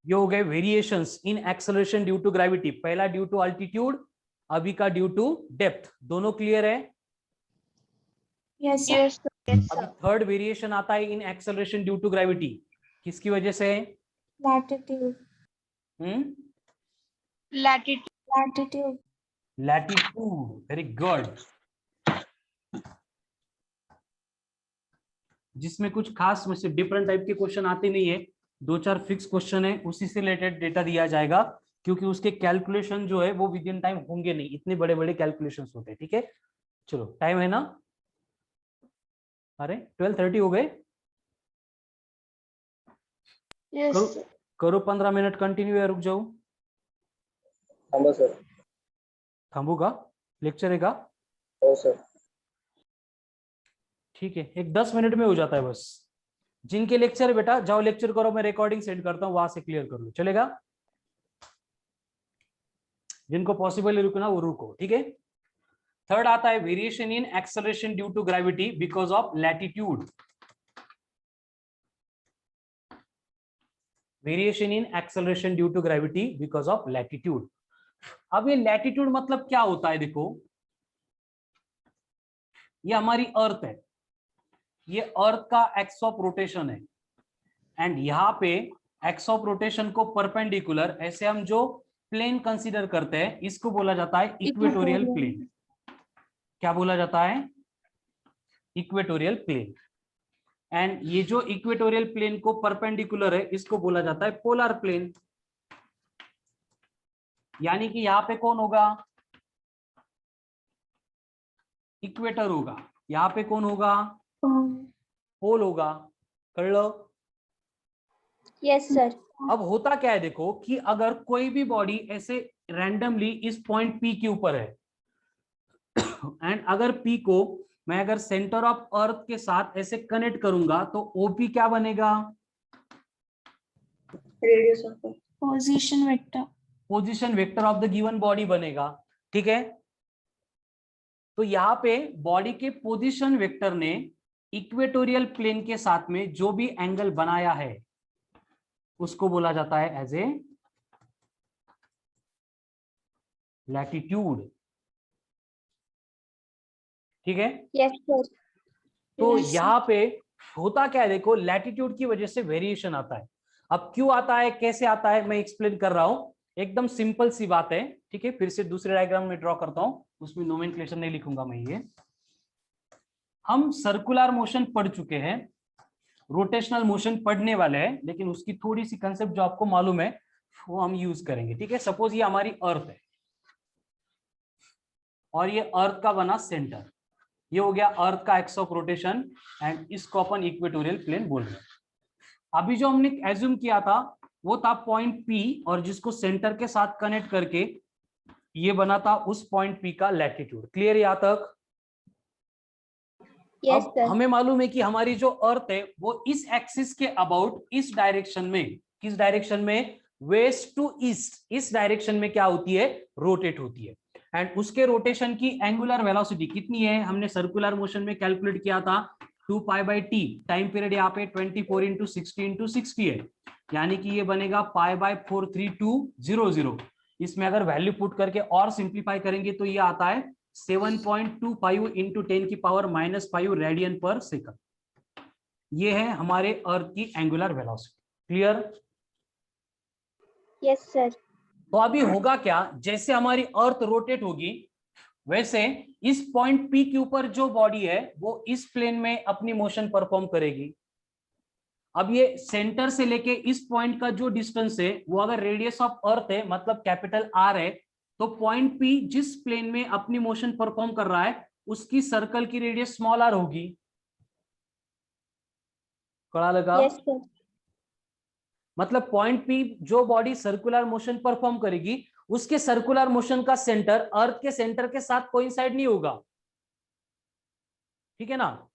ये हो गए variations in acceleration due to gravity. पहला ड्यू टू अल्टीट्यूड, अभी का ड्यू टू डेप्थ। दोनों क्लियर है? Yes, sir. अभी थर्ड वेरिएशन आता है in acceleration due to gravity, किसकी वजह से? Latitude. Latitude. Latitude. Very good. जिसमें कुछ खास में से डिफरेंट टाइप के क्वेश्चन आते नहीं है, 2-4 फिक्स क्वेश्चन है, उसी से रिलेटेड डेटा दिया जाएगा, क्योंकि उसके कैलकुलेशन जो है वो विद इन टाइम होंगे नहीं, इतने बड़े बड़े कैलकुलेशंस होते हैं। ठीक है, चलो टाइम है ना, अरे 12:30 हो गए। Yes. करो 15 मिनट कंटिन्यू या रुक जाओ? थांबा सर. थांबू का, लेक्चर है का? हो सर. ठीक है, एक 10 मिनट में हो जाता है बस। जिनके लेक्चर है बेटा जाओ लेक्चर करो, मैं रिकॉर्डिंग सेंड करता हूँ, वहां से क्लियर कर लो, चलेगा? जिनको पॉसिबल है रुकना वो रुको। ठीक है, थर्ड आता है variation in acceleration due to gravity because of latitude. Variation in acceleration due to gravity because of latitude. अब ये लैटिट्यूड मतलब क्या होता है, देखो ये हमारी अर्थ है, ये अर्थ का एक्स ऑफ रोटेशन है, एंड यहाँ पे एक्स ऑफ रोटेशन को परपेंडिकुलर ऐसे हम जो प्लेन कंसीडर करते हैं इसको बोला जाता है इक्वेटोरियल प्लेन। क्या बोला जाता है? Equatorial plane. एंड ये जो इक्वेटोरियल प्लेन को परपेंडिकुलर है इसको बोला जाता है पोलर प्लेन। यानी कि यहाँ पे कौन होगा? इक्वेटर होगा। यहाँ पे कौन होगा? पोल होगा। कर लो। Yes, sir. अब होता क्या है देखो कि अगर कोई भी बॉडी ऐसे रैंडमली इस पॉइंट P के ऊपर है एंड अगर P को मैं अगर सेंटर ऑफ अर्थ के साथ ऐसे कनेक्ट करूंगा तो OP क्या बनेगा? Radius of the Position vector. Position vector of the given body बनेगा। ठीक है, तो यहाँ पे बॉडी के पोजीशन वेक्टर ने इक्वेटोरियल प्लेन के साथ में जो भी एंगल बनाया है उसको बोला जाता है एज ए लैटिट्यूड। ठीक है, Yes, sir. तो यहाँ पे होता क्या है, देखो लैटिट्यूड की वजह से वेरिएशन आता है। अब क्यों आता है, कैसे आता है, मैं एक्सप्लेन कर रहा हूं, एकदम सिंपल सी बात है। ठीक है, फिर से दूसरे डायग्राम में ड्रॉ करता हूं, उसमें नोमेनक्लेचर नहीं लिखूंगा मैं। ये हम सर्कुलर मोशन पढ़ चुके हैं, रोटेशनल मोशन पढ़ने वाले हैं, लेकिन उसकी थोड़ी सी कंसेप्ट जो आपको मालूम है वो हम यूज करेंगे। ठीक है, सपोज ये हमारी अर्थ है और ये अर्थ का बना सेंटर, ये हो गया अर्थ का एक्स ऑफ रोटेशन, एंड इसको अपन इक्वेटोरियल प्लेन बोल रहे हैं। अभी जो हमने एज्यूम किया था वो था पॉइंट पी, और जिसको सेंटर के साथ कनेक्ट करके ये बना था उस पॉइंट पी का लैटिट्यूड। क्लियर यहाँ तक? Yes, अब sir. हमें मालूम है कि हमारी जो अर्थ है वो इस एक्सिस के अबाउट इस डायरेक्शन में, किस डायरेक्शन में, वेस्ट टू ईस्ट, इस डायरेक्शन में क्या होती है, रोटेट होती है। एंड उसके रोटेशन की एंगुलर वेलोसिटी कितनी है, हमने सर्कुलर मोशन में कैलकुलेट किया था 2 π/t। टाइम पीरियड यहाँ पे 24 × 60 × 60 है, यानी कि ये बनेगा π/43200। इसमें अगर वैल्यू पुट करके और सिंप्लीफाई करेंगे तो ये आता है 7.25 × 10⁻⁻5 रेडियन पर सेकंड। ये है हमारे अर्थ की angular velocity. Clear? Yes, sir. तो अभी होगा क्या, जैसे हमारी अर्थ रोटेट होगी वैसे इस पॉइंट पी के ऊपर जो बॉडी है वो इस प्लेन में अपनी मोशन परफॉर्म करेगी। अब ये सेंटर से लेके इस पॉइंट का जो डिस्टेंस है वो अगर रेडियस ऑफ अर्थ है, मतलब कैपिटल आर है, तो पॉइंट पी जिस प्लेन में अपनी मोशन परफॉर्म कर रहा है उसकी सर्कल की रेडियस स्मॉल आर होगी। कड़ा लगा? Yes, sir. मतलब पॉइंट पी जो बॉडी सर्कुलर मोशन परफॉर्म करेगी उसके सर्कुलर मोशन का सेंटर अर्थ के सेंटर के साथ कोइंसाइड नहीं होगा। ठीक है ना?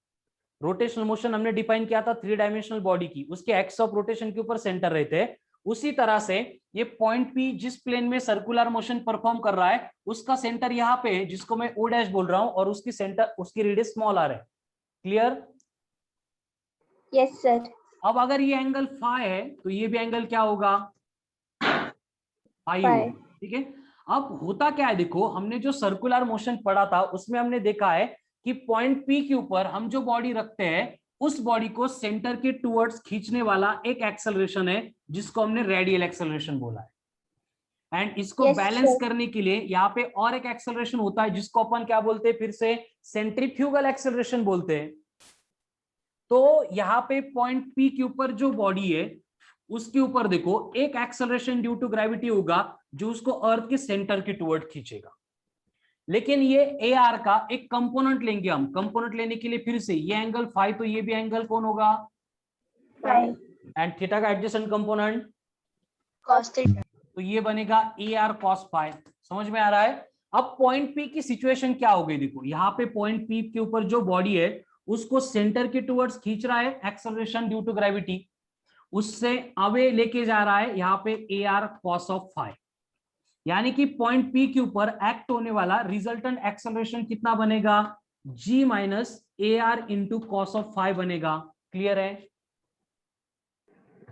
रोटेशनल मोशन हमने डिफाइन किया था 3 डायमेंशनल बॉडी की, उसके एक्स ऑफ रोटेशन के ऊपर सेंटर रहते हैं। उसी तरह से ये पॉइंट पी जिस प्लेन में सर्कुलर मोशन परफॉर्म कर रहा है उसका सेंटर यहाँ पे है, जिसको मैं ओ डैश बोल रहा हूं, और उसकी सेंटर, उसकी रेडियस स्मॉल आर है। क्लियर? Yes, sir. अब अगर ये एंगल फाई है तो ये भी एंगल क्या होगा, फाई होगा। ठीक है, अब होता क्या है, देखो हमने जो सर्कुलर मोशन पढ़ा था उसमें हमने देखा है कि पॉइंट पी के ऊपर हम जो बॉडी रखते हैं उस बॉडी को सेंटर के टुवर्ड्स खींचने वाला एक एक्सेलरेशन है जिसको हमने रेडियल एक्सेलरेशन बोला है। एंड इसको Yes, बैलेंस sir. करने के लिए यहाँ पे और एक एक्सेलरेशन होता है जिसको अपन क्या बोलते हैं, फिर से सेंट्रीफ्यूगल एक्सेलरेशन बोलते हैं। तो यहाँ पे पॉइंट पी के ऊपर जो बॉडी है उसके ऊपर देखो एक एक्सेलरेशन ड्यू टू ग्रेविटी होगा जो उसको अर्थ के सेंटर के टुवर्ड खींचेगा। लेकिन ये ए आर का एक कंपोनेंट लेंगे हम। कंपोनेंट लेने के लिए फिर से ये एंगल फाई, तो ये भी एंगल कौन होगा, Phi. एंड थीटा का एडजेसेंट कंपोनेंट, Cos theta. तो ये बनेगा ए आर कॉस फाई। समझ में आ रहा है? अब पॉइंट पी की सिचुएशन क्या हो गई, देखो यहाँ पे पॉइंट पी के ऊपर जो बॉडी है उसको सेंटर के टुवर्ड्स खींच रहा है एक्सेलरेशन ड्यू टू ग्रेविटी, उससे अवे लेके जा रहा है यहाँ पे a r cos of phi, यानी कि पॉइंट पी के ऊपर एक्ट होने वाला रिजल्टेंट एक्सेलरेशन कितना बनेगा, G minus A R into cos of phi बनेगा। क्लियर है?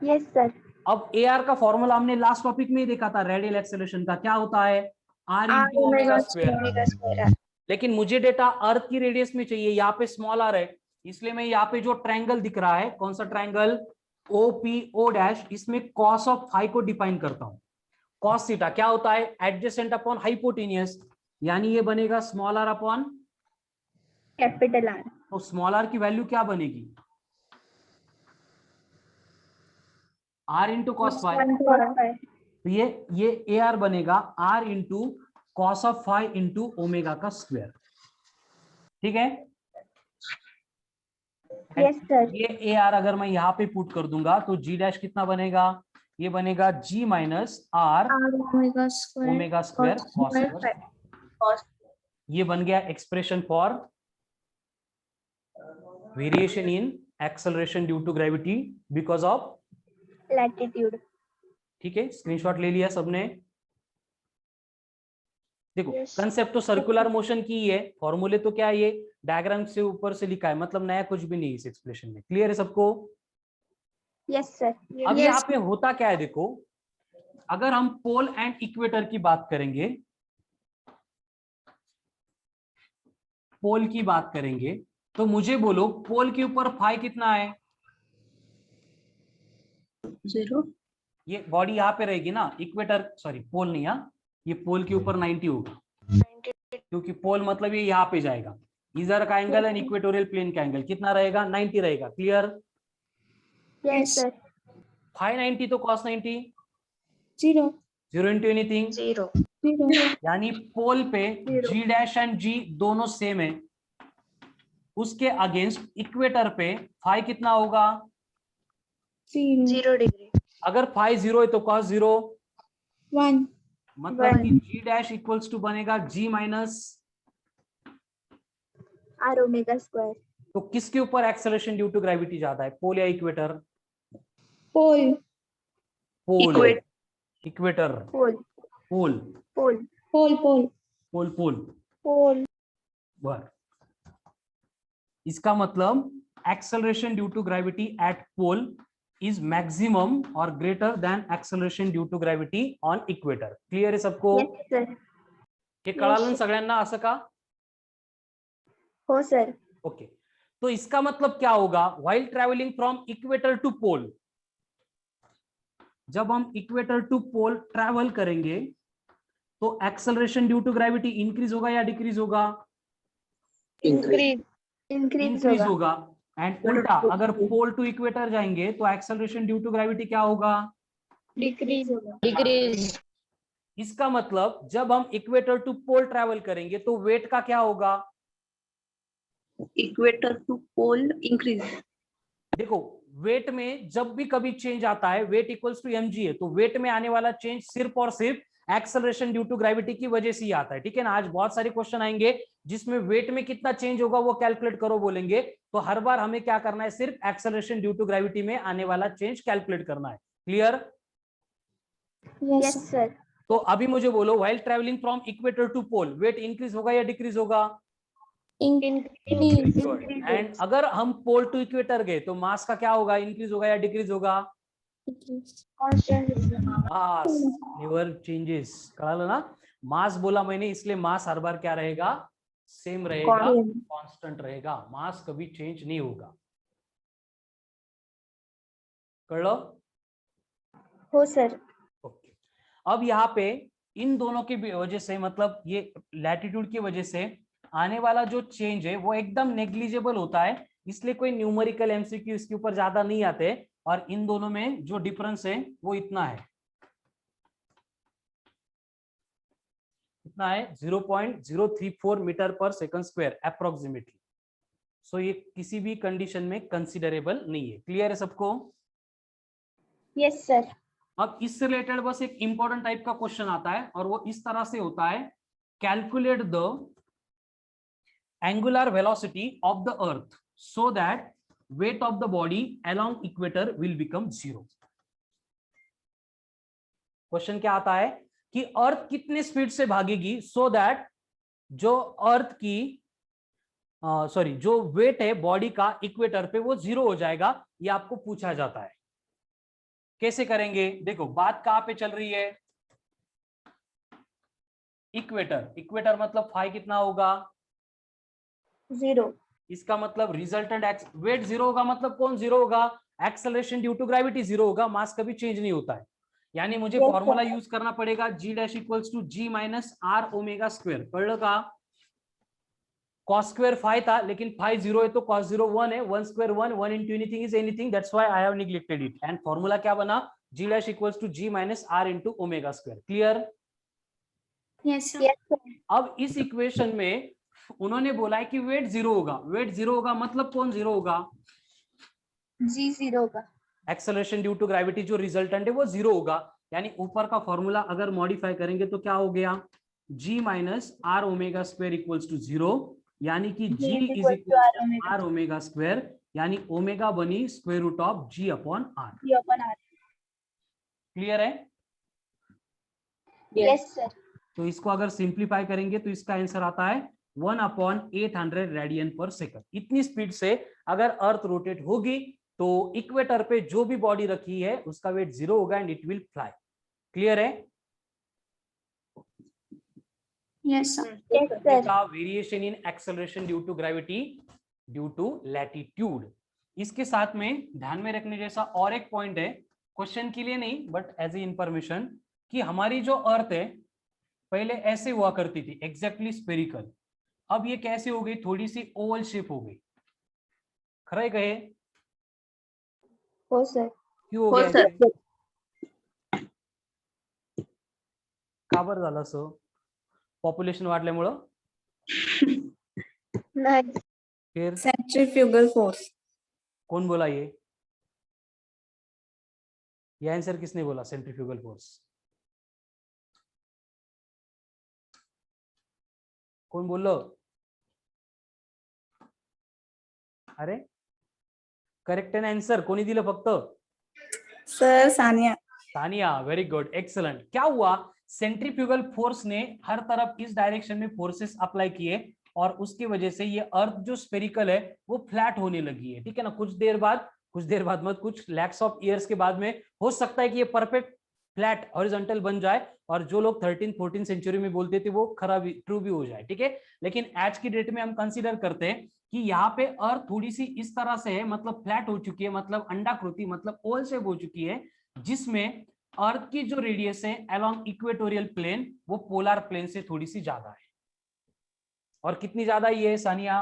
Yes, sir. अब ए आर का फॉर्मूला हमने लास्ट टॉपिक में ही देखा था, रेडियल एक्सेलरेशन का, क्या होता है, आर इंटू ओमेगा स्क्वायर। लेकिन मुझे डेटा अर्थ की रेडियस में चाहिए, यहाँ पे स्मॉल आर है, इसलिए मैं यहाँ पे जो ट्रायंगल दिख रहा है, कौन सा triangle, O P O dash, इसमें कॉस ऑफ फाई को डिफाइन करता हूं। कॉस थीटा क्या होता है, एडजेसेंट अपॉन हाइपोटेनियस, यानी ये बनेगा small r upon Capital R. तो स्मॉल आर की वैल्यू क्या बनेगी, आर इंटू कॉस फाई, 1.5. तो ये ए आर बनेगा r into cos of phi into omega का स्क्वायर। ठीक है? Yes, sir. ये ए आर अगर मैं यहाँ पे पुट कर दूंगा तो जी डैश कितना बनेगा, ये बनेगा G minus R omega square omega square cos. ये बन गया expression for variation in acceleration due to gravity because of Latitude. ठीक है, स्क्रीनशॉट ले लिया सबने? देखो Yes. कंसेप्ट तो सर्कुलर मोशन की ही है, फॉर्मूले तो क्या है, ये डायग्राम से ऊपर से लिखा है, मतलब नया कुछ भी नहीं इस एक्सप्रेशन में। क्लियर है सबको? Yes sir. अब यहाँ पे होता क्या है, देखो अगर हम पोल एंड इक्वेटर की बात करेंगे, पोल की बात करेंगे, तो मुझे बोलो पोल के ऊपर फाई कितना है? 0. ये बॉडी यहाँ पे रहेगी ना, इक्वेटर सॉरी पोल नहीं, यहाँ ये पोल के ऊपर 90 होगा, क्योंकि पोल मतलब ये यहाँ पे जाएगा। इधर का एंगल एंड इक्वेटोरियल प्लेन का एंगल कितना रहेगा? 90 रहेगा। क्लियर? Yes sir. फाई 90 तो कॉस 90, 0 0 इंटू एनीथिंग, 0. यानी पोल पे जी डैश एंड जी दोनों सेम है, उसके अगेंस्ट इक्वेटर पे फाई कितना होगा? 0 degree. अगर फाई 0 है तो कॉस 0, 1 मतलब कि जी डैश इक्वल्स टू बनेगा G minus, r omega square. तो किसके ऊपर एक्सेलरेशन ड्यू टू ग्रेविटी ज्यादा है, पोल या इक्वेटर? पोल पोल, इक्वेटर, पोल पोल, पोल पोल पोल पोल, पोल, पोल। बर। इसका मतलब acceleration due to gravity at pole is maximum or greater than acceleration due to gravity on equator. Clear है सबको? Yes sir. हे कळालं सगळ्यांना असं का? हो सर। ओके, तो इसका मतलब क्या होगा? while traveling from equator to pole, जब हम इक्वेटर टू पोल ट्रैवल करेंगे तो acceleration due to gravity increase होगा या डिक्रीज होगा? इंक्रीज इंक्रीज होगा। एंड उल्टा अगर पोल टू इक्वेटर जाएंगे तो एक्सेलरेशन ड्यू टू ग्रेविटी क्या होगा? डिक्रीज होगा। Decrease. इसका मतलब जब हम इक्वेटर टू पोल ट्रैवल करेंगे तो वेट का क्या होगा? Equator to pole increase. देखो वेट में जब भी कभी चेंज आता है, वेट इक्वल्स टू mg है, तो वेट में आने वाला चेंज सिर्फ और सिर्फ एक्सेलरेशन ड्यू टू ग्रेविटी की वजह से ही आता है। ठीक है ना? आज बहुत सारे क्वेश्चन आएंगे जिसमें वेट में कितना चेंज होगा वो कैलकुलेट करो बोलेंगे, तो हर बार हमें क्या करना है? सिर्फ एक्सेलरेशन ड्यू टू ग्रेविटी में आने वाला चेंज कैलकुलेट करना है। क्लियर? Yes sir. तो अभी मुझे बोलो while travelling from equator to pole weight increase होगा या डिक्रीज होगा? एंड अगर हम पोल टू इक्वेटर गए तो मास का क्या होगा? इंक्रीज होगा या डिक्रीज होगा? मास नेवर चेंजेस। कळालं ना? मास बोला मैंने, इसलिए मास हर बार क्या रहेगा? सेम रहेगा, कांस्टेंट रहेगा, मास कभी चेंज नहीं होगा। कळलं? हो सर। ओके, अब यहाँ पे इन दोनों की वजह से, मतलब ये लैटिट्यूड की वजह से आने वाला जो चेंज है वो एकदम नेग्लिजिबल होता है, इसलिए कोई न्यूमेरिकल एमसीक्यू इसके ऊपर ज्यादा नहीं आते। और इन दोनों में जो डिफरेंस है वो इतना है, कितना है? 0.034 मीटर पर सेकंड स्क्वायर अप्रोक्सीमेटली। सो ये किसी भी कंडीशन में कंसिडरेबल नहीं है। क्लियर है सबको? Yes sir. अब इससे रिलेटेड बस एक इंपॉर्टेंट टाइप का क्वेश्चन आता है और वो इस तरह से होता है, calculate the angular velocity of the earth so that weight of the body along equator will become 0। Question क्या आता है कि अर्थ कितने स्पीड से भागेगी सो दैट जो अर्थ की जो वेट है बॉडी का इक्वेटर पे वो 0 हो जाएगा। ये आपको पूछा जाता है। कैसे करेंगे? देखो बात कहां पे चल रही है? इक्वेटर। इक्वेटर मतलब फाई कितना होगा? 0। इसका मतलब रिजल्टेंट वेट 0 होगा, मतलब कौन 0 होगा? एक्सेलरेशन ड्यू टू ग्रेविटी 0 होगा, मास कभी चेंज नहीं होता है। यानी मुझे फॉर्मूला यूज करना पड़ेगा G dash equals to G minus R omega square. पढ़ लो का कॉस स्क्वायर फाई था, लेकिन फाई 0 है तो कॉस 0 1 है, 1 square 1, 1 into anything is anything, that's why I have neglected it. And formula क्या बना? G dash equals to G minus R into omega square. Clear? Yes sir. अब इस equation में उन्होंने बोला है कि वेट 0 होगा। वेट 0 होगा मतलब कौन 0 होगा? जी 0 होगा। एक्सेलरेशन ड्यू टू ग्रेविटी जो रिजल्टेंट है वो 0 होगा। यानी ऊपर का फॉर्मूला अगर मॉडिफाई करेंगे तो क्या हो गया? g minus R omega square equals to 0, यानी कि g is equal to R omega square, यानी ओमेगा बनी square root of g upon R. Clear है? Yes sir. तो इसको अगर सिंप्लीफाई करेंगे तो इसका आंसर आता है 1/800 रेडियन पर सेकंड। इतनी स्पीड से अगर अर्थ रोटेट होगी तो इक्वेटर पे जो भी बॉडी रखी है उसका वेट 0 होगा and it will fly. Clear है? Yes, sir. Yes, sir. Variation in acceleration due to gravity due to latitude. इसके साथ में ध्यान में रखने जैसा और एक पॉइंट है, क्वेश्चन के लिए नहीं बट एज ए इंफॉर्मेशन, कि हमारी जो अर्थ है पहले ऐसे हुआ करती थी एग्जैक्टली स्फेरिकल, अब ये कैसे हो गई, थोड़ी सी ओवल शेप हो गई। खरे कहे? हो सर. क्यों हो हो गया सर. ऐसे? का बरं झालं असं? पॉप्युलेशन वाढल्यामुळं? नाही. फिर सेंट्रीफ्यूगल फोर्स. कौन बोला ये आंसर किसने बोला? Centrifugal force. कौन बोललो? अरे करेक्ट आहे ना आंसर? कोणी दिलं फक्त? Sir Sania. Sania, very good, excellent. क्या हुआ, सेंट्रीफ्यूगल फोर्स ने हर तरफ इस डायरेक्शन में फोर्सेस अप्लाई किए और उसकी वजह से ये अर्थ जो स्फेरिकल है वो फ्लैट होने लगी है। ठीक है ना? कुछ देर बाद मत, कुछ लैक्स ऑफ ईयर्स के बाद में हो सकता है कि ये परफेक्ट फ्लैट हॉरिजॉन्टल बन जाए और जो लोग 13-14 सेंचुरी में बोलते थे वो खरा भी ट्रू भी हो जाए। ठीक है, लेकिन आज की डेट में हम कंसीडर करते हैं कि यहाँ पे अर्थ थोड़ी सी इस तरह से है, मतलब फ्लैट हो चुकी है, मतलब अंडाकृति, मतलब ओवल शेप हो चुकी है, जिसमें अर्थ की जो रेडियस है अलोंग इक्वेटोरियल प्लेन वो पोलर प्लेन से थोड़ी सी ज्यादा है। और कितनी ज्यादा ये है सानिया?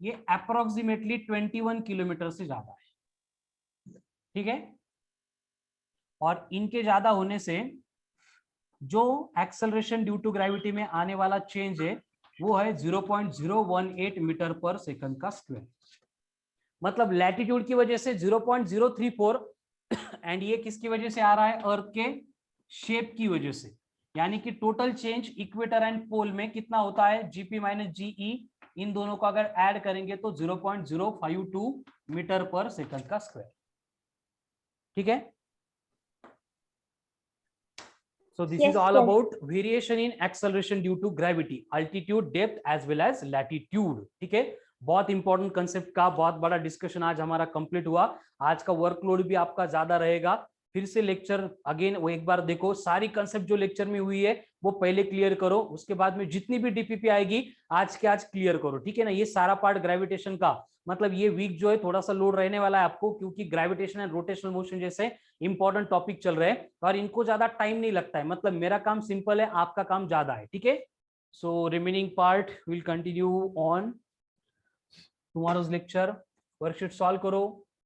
ये अप्रोक्सीमेटली 21 किलोमीटर से ज्यादा है। ठीक है, और इनके ज्यादा होने से जो एक्सेलरेशन ड्यू टू ग्रेविटी में आने वाला चेंज है वो है 0.018 मीटर पर सेकंड का स्क्वायर। मतलब लैटिट्यूड की वजह से 0.034 एंड ये किसकी वजह से आ रहा है? अर्थ के शेप की वजह से। यानी कि total change equator and pole में कितना होता है? जीपी माइनस जीई, इन दोनों को अगर ऐड करेंगे तो 0.052 मीटर पर सेकंड का स्क्वायर। ठीक है, so this is all about variation in acceleration due to gravity, altitude, depth as well as latitude. ठीक है, बहुत इंपॉर्टेंट कंसेप्ट का बहुत बड़ा डिस्कशन आज हमारा कंप्लीट हुआ। आज का वर्कलोड भी आपका ज्यादा रहेगा। फिर से लेक्चर अगेन वो एक बार देखो, सारी कंसेप्ट जो लेक्चर में हुई है वो पहले क्लियर करो, उसके बाद में जितनी भी डीपीपी आएगी आज के आज क्लियर करो। ठीक है ना? ये सारा पार्ट ग्रेविटेशन का, मतलब ये वीक जो है थोड़ा सा लोड रहने वाला है आपको, क्योंकि ग्रेविटेशन एंड रोटेशनल मोशन जैसे इंपॉर्टेंट टॉपिक चल रहे हैं और इनको ज्यादा टाइम नहीं लगता है। मतलब मेरा काम सिंपल है, आपका काम ज्यादा है। ठीक है, so remaining part will continue on tomorrow's lecture. Worksheet solve करो।